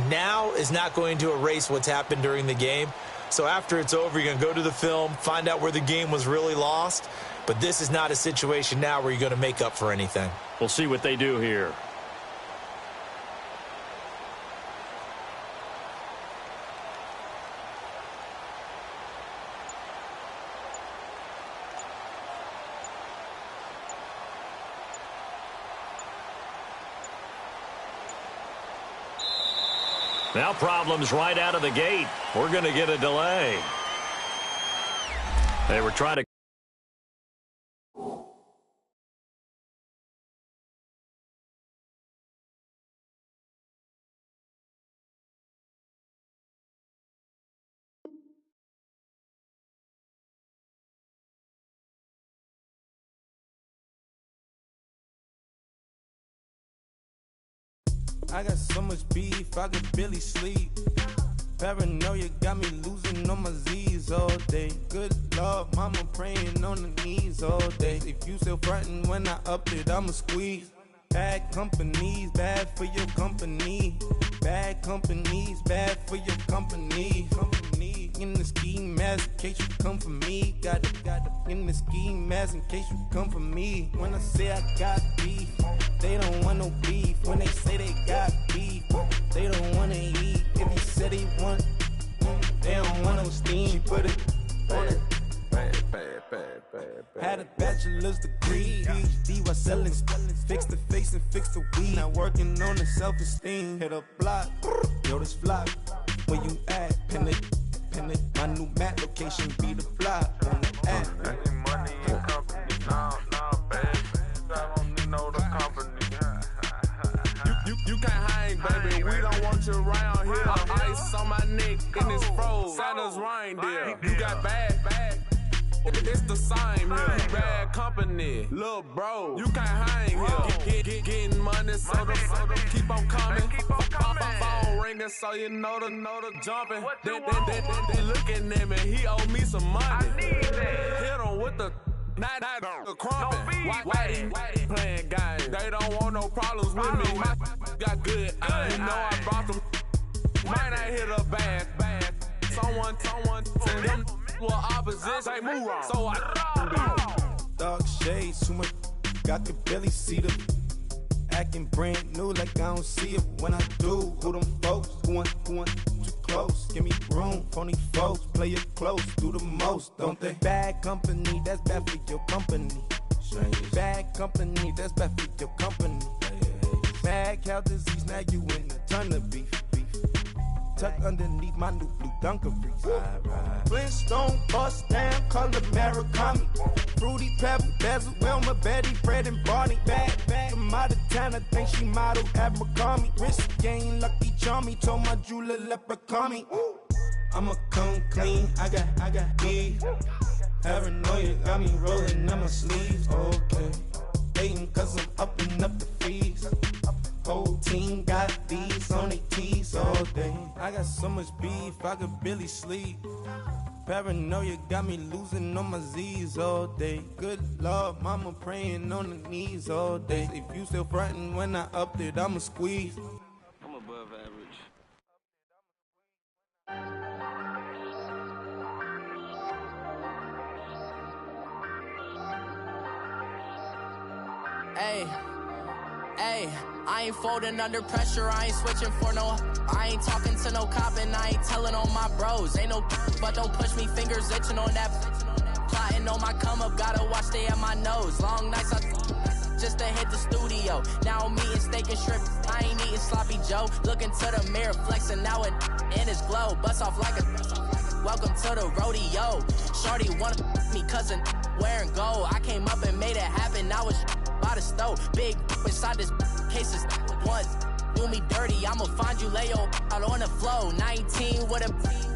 now is not going to erase what's happened during the game. So after it's over, you're going to go to the film, find out where the game was really lost. But this is not a situation now where you're going to make up for anything. We'll see what they do here. Now problems right out of the gate. We're going to get a delay. They were trying to... I got so much beef, I could barely sleep. Paranoia got me losing on my Z's all day. Good Lord, mama praying on the knees all day. If you still frontin' when I up it, I'ma squeeze. Bad companies, bad for your company. Bad companies, bad for your company. In the ski mask in case you come for me. Got it in the ski mask in case you come for me. When I say I got beef, they don't want no beef. When they say they got beef, they don't want to eat. If you said they want, they don't want no steam. She put it on it. Had a bachelor's degree, PhD while selling, fix the face and fix the weed. Now working on the self-esteem. Hit a block, yo this flock. Where you at? Pin it. My new map location be the block on the app. Money and company, no, baby. I don't need no the company. You can't hang, baby. We don't want you around here. Ice on my neck and it's froze. Santa's reindeer. You got bad. It's the same here. You bad company, little bro. You can't hang here. Getting money, so the keep on coming. Phone ringing, so you know the jumping. They looking at me. He owe me some money. Hit him with the not the crumping. Whitey playing games. They don't want no problems with me. Got good. You know I brought them. Might not hit a bad. Someone tell them. Well, opposition, say move wrong. So I Dark shades, too much. I could barely see them. Acting brand new like I don't see it when I do. Who them folks? Who want too close? Give me room, phony folks. Play it close, do the most, don't they? Bad company, that's bad for your company. Bad company, that's bad for your company. Bad cow disease, now you in a ton of beef. Tuck underneath my new blue Dunkaroos. Flintstone bust down, color Murakami. Fruity Pebble, Basil, Wilma, Betty, Fred, and Barney. Bad from out of town, I think she model at McCarmy. Wrist game, Lucky Charmy, told my jeweler leprechaun me. I'ma come clean, I got beef. Paranoia got me rolling on my sleeves. Okay, hating cause I'm upping up the fees. Whole team got these on their tees all day. I got so much beef, I could barely sleep. Paranoia got me losing on my Z's all day. Good Lord, mama praying on the knees all day. If you still frontin' when I up it, I'ma squeeze. I'm above average. Hey, I ain't folding under pressure, I ain't switching for no. I ain't talking to no cop and I ain't telling on my bros. Ain't no but don't push me, fingers itching on that. Plotting on my come up, gotta watch stay at my nose. Long nights just to hit the studio. Now I'm eating steak and shrimp, I ain't eating sloppy Joe. Looking to the mirror, flexing now it in his glow. Bust off like a welcome to the rodeo. Shorty wanna me cousin wearing gold. I came up and made it happen, now it's by the stove. Big inside this cases once. do me dirty, I'ma find you, lay your out on the floor. 19 with a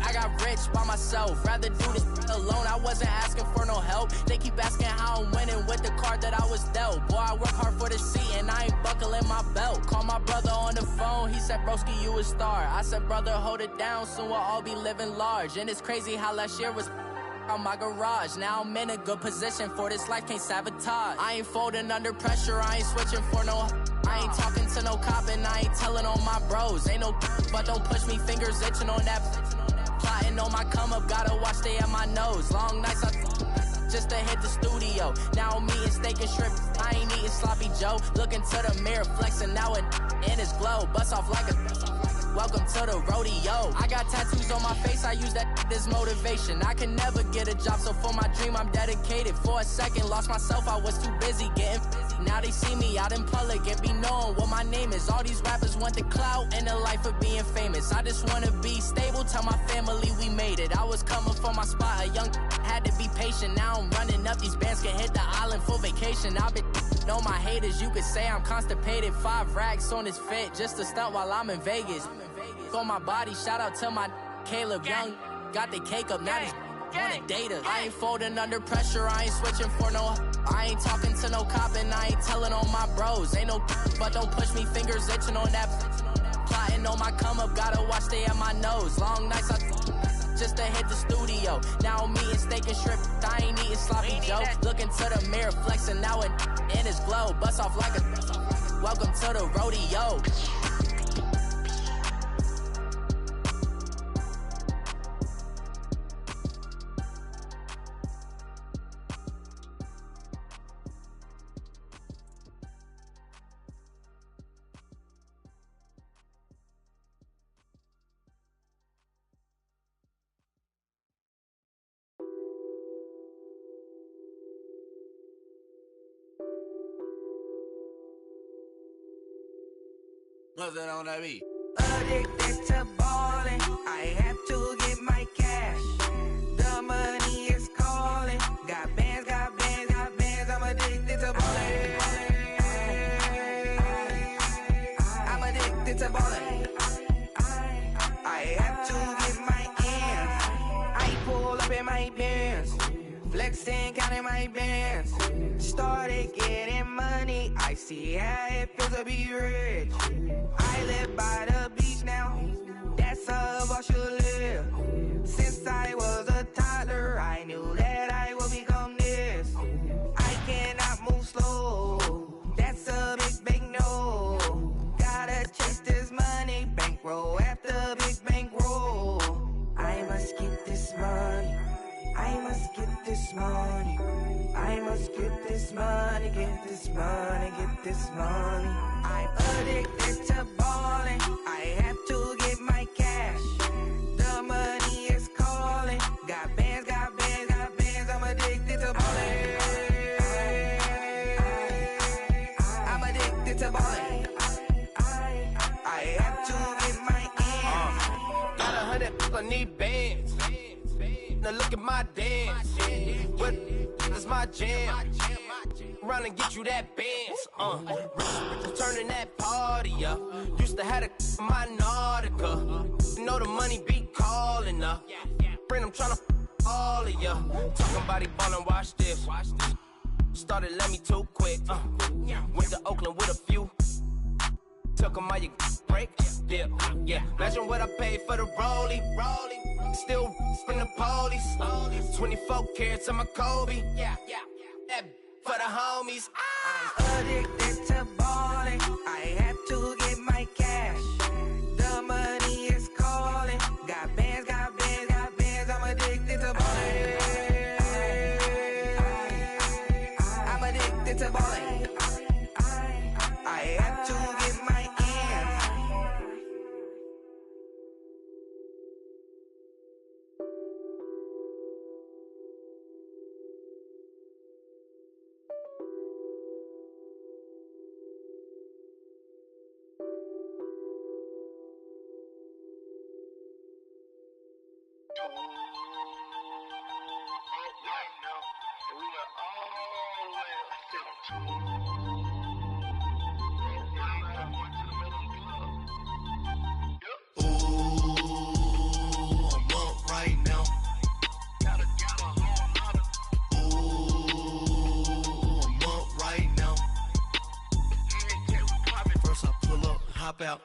I got rich by myself. Rather do this alone. I wasn't asking for no help. They keep asking how I'm winning with the card that I was dealt. Boy, I work hard for the seat and I ain't buckling my belt. Call my brother on the phone. He said, broski, you a star. I said, brother, hold it down. Soon we'll all be living large. And it's crazy how last year was on my garage. Now I'm in a good position for this life, can't sabotage. I ain't folding under pressure, I ain't switching for no. I ain't talking to no cop and I ain't telling on my bros. Ain't no but don't push me, fingers itching on that. Plotting on my come up, gotta watch stay at my nose. Long nights just to hit the studio. Now I'm eating steak and shrimp, I ain't eating sloppy Joe. Looking to the mirror, flexing now it in his glow. Bust off like a welcome to the rodeo. I got tattoos on my face, I use that as motivation. I can never get a job, so for my dream I'm dedicated. For a second, lost myself, I was too busy getting busy. Now they see me out in public and be knowing what my name is. All these rappers want the clout and the life of being famous. I just wanna be stable, tell my family we made it. I was coming for my spot, a young had to be patient. Now I'm running up, these bands can hit the island for vacation. I've been know my haters, you could say I'm constipated. 5 racks on his fit, just to stunt while I'm in Vegas. For my body, shout out to my Caleb Young. Got the cake up, now these wanna date us. I ain't folding under pressure, I ain't switching for no. I ain't talking to no cop and I ain't telling on my bros. Ain't no but don't push me, fingers itching on that. Plotting on my come up, gotta watch stay at my nose. Long nights just to hit the studio. Now I'm eating steak and shrimp, I ain't eating sloppy Joe. Looking to the mirror, flexing now it in his glow. Bust off like a welcome to the rodeo. What's that on that beat? Addicted to ballin', I have to get my cash. The money is calling. Got bands, got bands, got bands. I'm addicted to ballin'. I'm addicted to ballin'. I have to get my ends. I pull up in my bands, flexing, counting my bands. Started getting money, I see how it feels to be rich. I live by the beach now, that's how I should live. Since I was a toddler, I knew that I would become this. I cannot move slow, that's a big no. Gotta chase this money, bankroll after big bankroll. I must get this money, I must get this money. I must get this money, get this money, get this money. I'm addicted to ballin', I have to get my cash. The money is calling. Got bands, got bands, got bands. I'm addicted to ballin'. I'm addicted to ballin'. I have to get my ends. Got 100, I need bands. Now look at my dance. What is my jam? Run and get you that bands. Turning that party up. Used to have a my Nautica. You know the money be calling up. Friend, I'm tryna all of ya. Talking body ballin', watch this. Started let me too quick. Went to Oakland with a few. Took 'em all you break. Yeah. Imagine what I paid for the rollie. Still from the police. 24 carats on my Kobe. That for the homies. I'm addicted to ballin'. I have to get my cash. The money is calling. Got bands, got bands, got bands. I'm addicted to ballin'. I'm addicted to ballin'. I have to get my ends. hop out.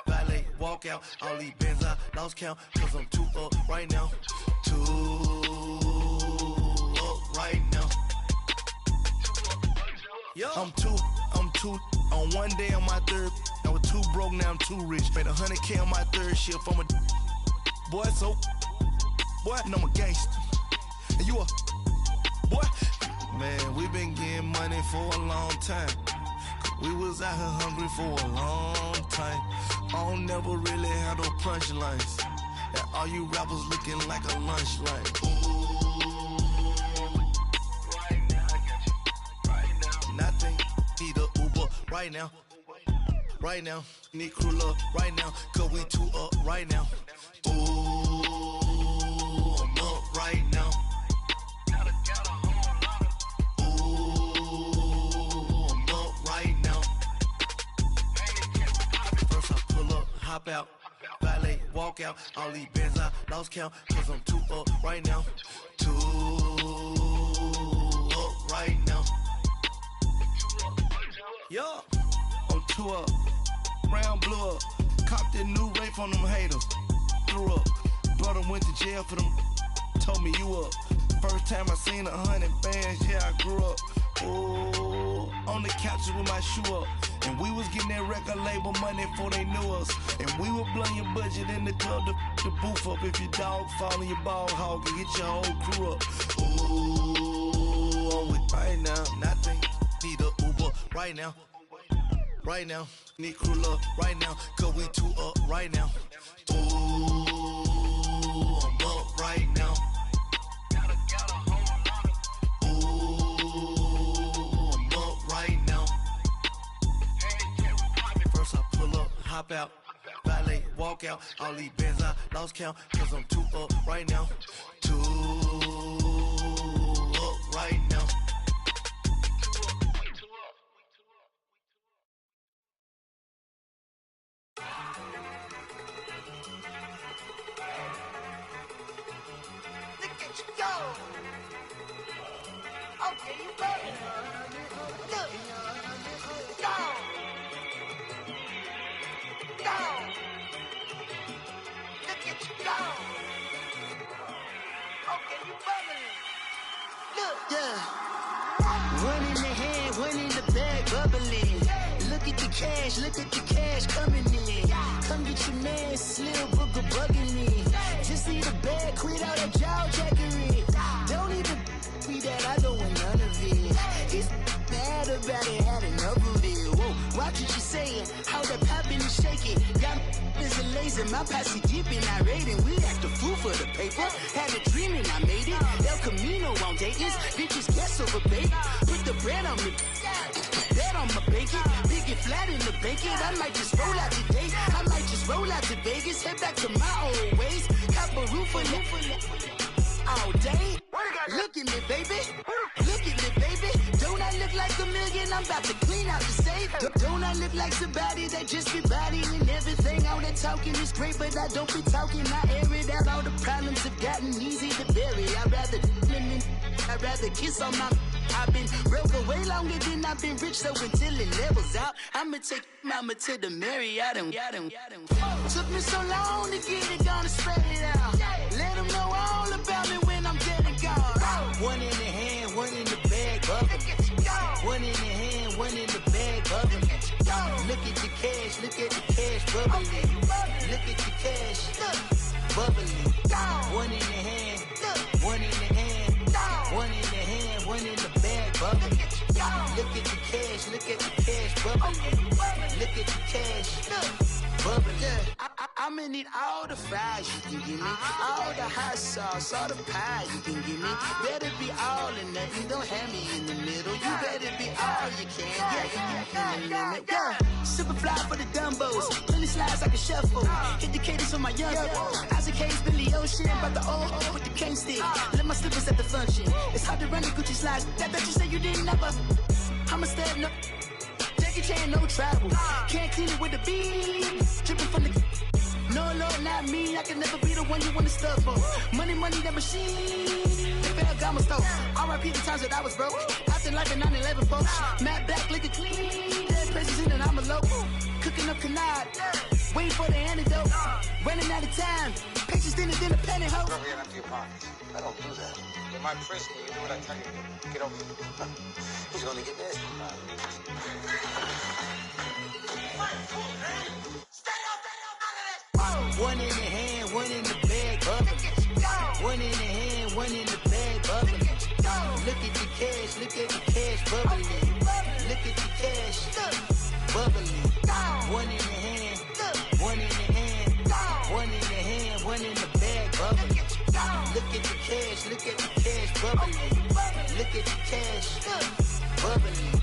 Valet, walk out. All these bands I lost count. Cause I'm too up right now. Too up right now. I'm too on one day on my third. I was too broke, now I'm too rich. Made 100K on my third shift from a boy, so boy, and I'm a gangster. And you a boy. Man, we been getting money for a long time. We was out here hungry for a long time. I don't never really have no punchlines. And all you rappers looking like a lunch line. Right now, I got you. Right now. Nothing. Need a Uber right now. Right now. Need crew up right now. Cause we too up right now. Ooh, I'm up right now. Hop out, valet, walk out. All these bands I lost count. Cause I'm too up right now. Too up right now. Yeah, I'm too up. Round blew up. Copped that new rape from them haters. Threw up. Brother went to jail for them. Told me you up. First time I seen 100 bands, yeah, I grew up. Ooh, on the couches with my shoe up. And we was getting that record label money before they knew us. And we were blowing your budget in the club to the booth up. If your dog fall in your ball hog and get your whole crew up. Ooh, I'm with right now. Nothing. Need a Uber right now. Right now. Need crew up right now. Cause we too up right now. Ooh, I'm up right now. Hop out, valet, walk out. All these bands I lost count. Cause I'm too up right now. Too up right now. Look at you go. Okay, you better. Look. Go. Go! Look at you go! Okay, you bubbling. Look! Yeah. One in the hand, one in the bag, bubbling. Look at the cash coming in. Come get your man, Slim Booker bugging me. Just need a bag, quit all that jaw jackery. Don't even be that, I don't want none of it. He's mad about it, had enough of it. Whoa, watch what you saying, how that poppin' and shaking. Got is a laser, my posse deep and irate, and we act a fool for the paper. Had a dream and I made it. El Camino on Dayton's, bitches guess over bait. Put the bread on me, bet on my bacon. Big and flat in the bacon. I might just roll out today. I might just roll out to Vegas, head back to my old ways. Cop a roof all day. Look at me, baby. Look at me, baby. Don't I look like a million? I'm about to clean out the safe. Don't I look like somebody that just be bodying everything? All that talking is great, but I don't be talking. I air it out. All the problems have gotten easy to bury. I'd rather kiss on my. I've been broke way longer than I've been rich, so until it levels out, I'ma take mama to the Marriott and took me so long to get it gonna spread it out. Let them know all about me when I'm dead and gone. One in the hand, one in the bag, bubbling. One in the hand, one in the bag, bubbling. Look at the cash, bubbling. Look at the cash, bubbling. One in the hand, one in the hand, one in the hand, one in the bag, bubbling. Look at the cash, bubbling. Look at the cash, bubbling. I'ma need all the fries you can give me, all the hot sauce, all the pie you can give me. Better be all or nothing, don't have me in the middle. You better be all you can, yeah. Super fly for the Dumbos, plenty slides like a shuffle. Hit the cadence on my young Isaac Hayes, Billy Ocean, but the old with the cane stick. Let my slippers at the function. It's hard to run the Gucci slides. That bet you say you didn't never. I'ma step no. Jackie Chan, no travel. Can't clean it with the beat. Dripping from the. No, Lord, not me. I can never be the one you wanna stuff for. Money, that machine. Ferragamo store. R.I.P. the times that I was broke. After life in 9/11, folks. Matt back, looking clean. Dead presents in and I'm a local. cooking up canard. Waiting for the antidote. Running out of time. Pictures thinner than a penny hoe. Rub it empty your pockets. I don't do that. In my prison, you do what I tell you to. Get over here. He's gonna get this. One in the hand, one in the bag, bubbling. One in the hand, one in the bag, bubbling. Look at the cash, bubbling. Look at the cash, bubbling. One in the hand, one in the hand, one in the hand, one in the bag, bubbling. Look at the cash, bubbling. Look at the cash, bubbling.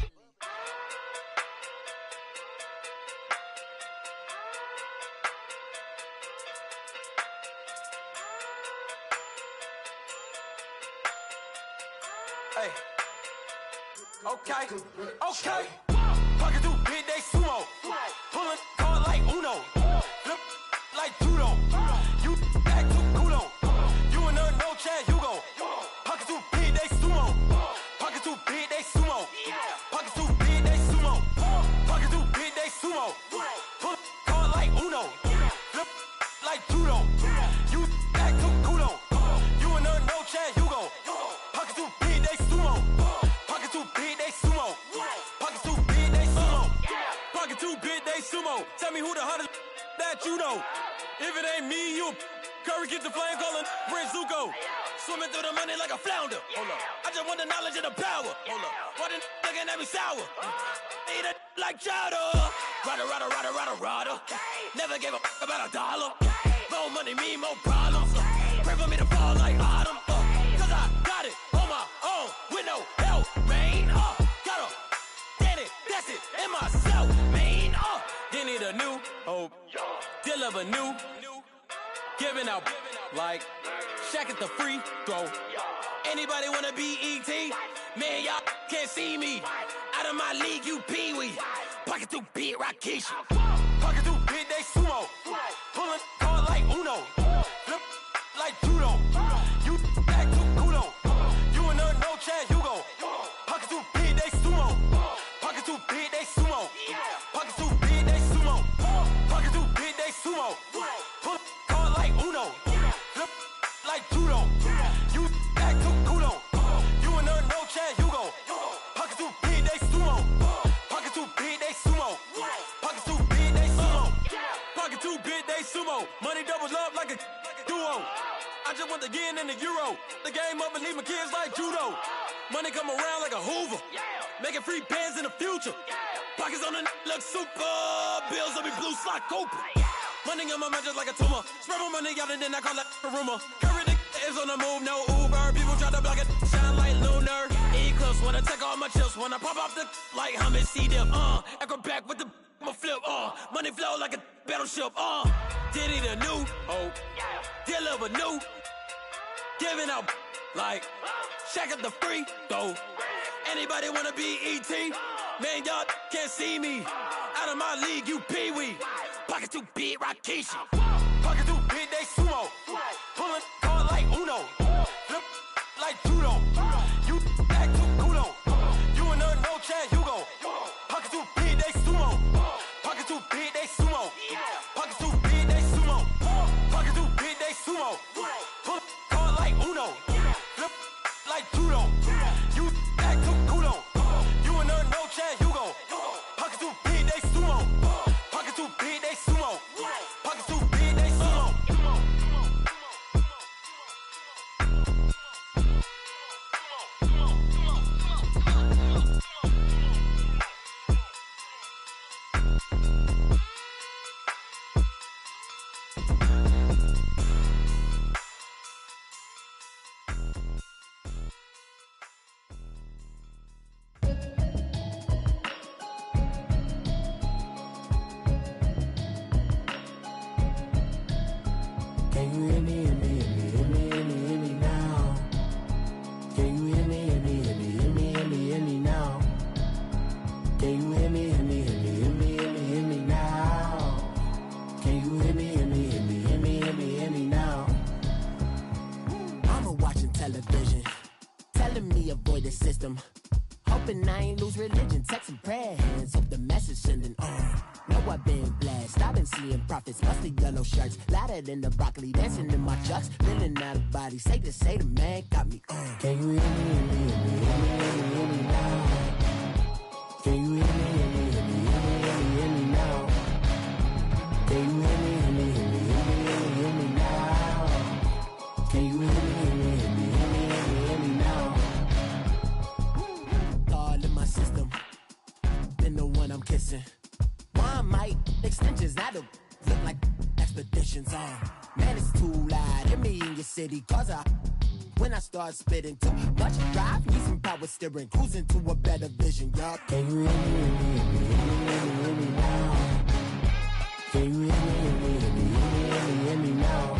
Hey. Okay. Pocket too big, they sumo. Pulling card like Uno. Flip like judo. You back to kudo. You and her no Chad Hugo. Pocket too big, they sumo. Pocket too big, they sumo. Pocket too big, they sumo. Pocket too big, they sumo. Pull card like Uno. Flip like judo. You back to kudo. You and her no Chad Hugo. Pocket too big, they sumo. Pocket too big, they sumo. Pocket too big, they sumo. Pocket too big, they sumo. Tell me who the hottest that you know. If it ain't me, you. Curry get the flame calling Prince Zuko. Swimming through the money like a flounder. Hold up. I just want the knowledge and the power. Hold up. Why the looking at me sour? Eat it like chowder. Rada. Never gave a about a dollar. More money, me, more problems. Pray for me to fall like autumn. Cause I got it on my own with no help, man. Gotta get it, that's it, in myself, man. They need a new hope, deal of a new, giving out like Shaq at the free throw. Anybody wanna be E.T.? Man, y'all can't see me. Out of my league, you pee-wee. Pocket too big, Rakishi. Pocket too big, they sumo. Pulling card like Uno. Flip like judo. You back to kudo. You and her no Chad Hugo. Pocket too big, they sumo. Pocket too big, they sumo. Pocket too big, they sumo. Pocket too big, they sumo. Pull card like Uno. Flip like judo. You back to kudo. You and her no Chad Hugo. Pocket too big, they sumo. Pocket too big, they sumo. Pocket too big, they sumo. Pocket too big, they sumo. Money doubles up like a duo. I just want the yen and the euro. The game up and leave my kids like judo. Money come around like a Hoover. Making free bands in the future. Pockets on the look super. Bills on me blue slot Cooper. Money on my mind just like a tumor. Spread my money out and then I call that a rumor. Curry the is on the move, no Uber. People try to block it, shine like lunar. Eclipse wanna take all my chips. When I pop off the like hummus, see them. Echo back with the flip. Money flow like a battleship. Diddy the new hope. Deliver new. Giving out like Shaq at the free throw. Anybody wanna be E.T.? Man, y'all can't see me. Out of my league, you pee-wee. Pocket too big, Rakishi. Pocket too big, they sumo. Pulling card like Uno. Flip like judo. You back to kudo. You and her no Chad Hugo. Pocket too big, they sumo. Pocket too big, they sumo. Pocket too big, they sumo. Pocket too big, they sumo. Pull card like Uno. Flip like judo. You back to kudo. You and her no Chad Hugo. Pocket too big, they sumo. Pocket too big, they sumo. Pocket too big, they sumo. Can you hear me, hear me, hear me, hear me, hear me, hear me now? Can you hear me, hear me, hear me, hear me, hear me, hear me now? Can you hear me, hear me, hear me, hear me, hear me, hear me now? Can you hear me, hear me, hear me, hear me, hear me, hear me now? Mama watching television, telling me avoid the system. Hoping I ain't lose religion, texting prayer hands, hope the message sending on. Know I've been blast. I've been seeing profits, musty yellow shirts, louder than the broccoli, dancing in my chucks, feeling out of body. Say the man got me. Can you hear me, hear me, hear me, hear me now? Can you hear me, hear me, hear me, hear me now? Can you hear me, hear me, hear me, hear me now? Can you hear me, hear me, hear me, hear me now? All in my system, been the one I'm kissing. One might extensions, I don't look like expeditions on. Man, it's too loud. Hit me in your city, cause when I start spitting too much drive, need some power steering, cruising to a better vision, y'all. Can you hear me, hear me, hear me, hear me now? Can you hear me, hear me, hear me, hear me now?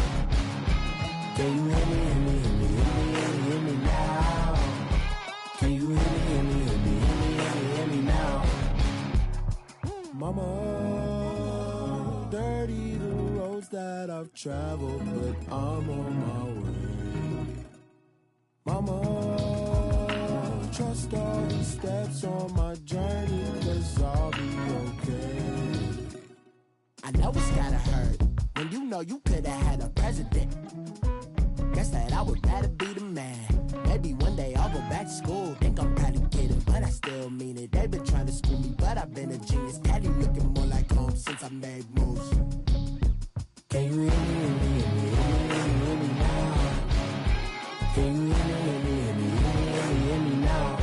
Can you hear me, hear me, hear me, hear me now? Can you hear me, hear me, hear me, hear me now? Mama, dirty the roads that I've traveled, but I'm on my way. Mama, trust all the steps on my journey, 'cause I'll be okay. I know it's gotta hurt when you know you could've had a president. Guess that I would rather be the man. Maybe one day I'll go back to school. Think I'm kinda kidding, but I still mean it. They've been trying to school me, but I've been a genius. Daddy looking more like home since I made moves. Can you hear me, hear me, hear me, hear me now? Can you hear me, hear me, hear me, hear me now?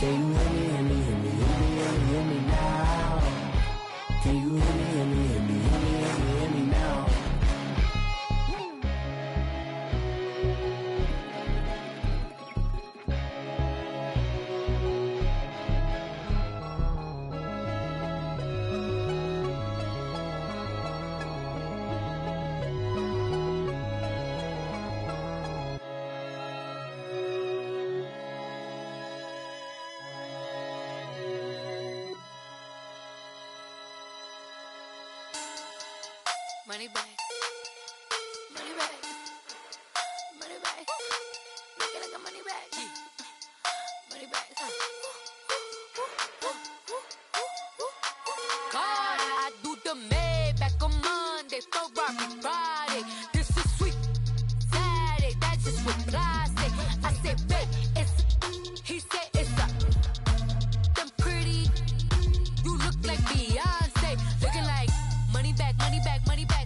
Can you hear me, hear me, hear me, hear me now? Can you hear me, hear me, hear me, hear me now? Money back, money back, money back. Make it like a money back, money back. God, I do the Maybach on Monday, Ferrari Friday. This is sweet Saturday, that's just what I say. I say, babe, it's he said it's a them pretty. You look like Beyonce, looking like money back, money back, money back.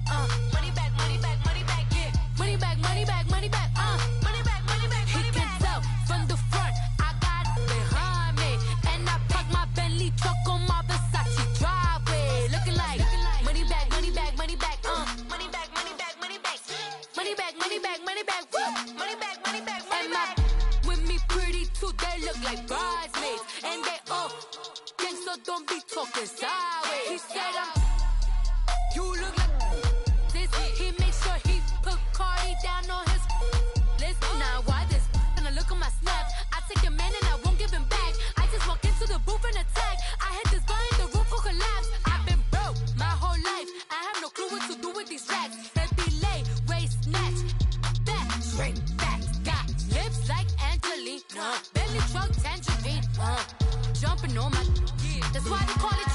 Money back, money back, money back, yeah. Money back, money back, money back, money back, money back, money back. He can tell from the front, I got it behind me. And I park my Bentley truck on my Versace driveway. Looking like money back, money back, money back, money back, money back, money back. Money back, money back, money back, woo. Money back, money back, money back. With me pretty too, they look like bridesmaids. And they all gang, so don't be talking sideways. He said you look like this. He makes sure he put Cardi down on his list. Now why this? And I look at my snap. I take your man and I won't give him back. I just walk into the booth and attack. I hit this guy in the roof will collapse. I've been broke my whole life. I have no clue what to do with these racks. Heavy lay, waist snatch, back straight back. Got lips like Angelina, belly truck tangerine. Jumping on my, that's why they call it.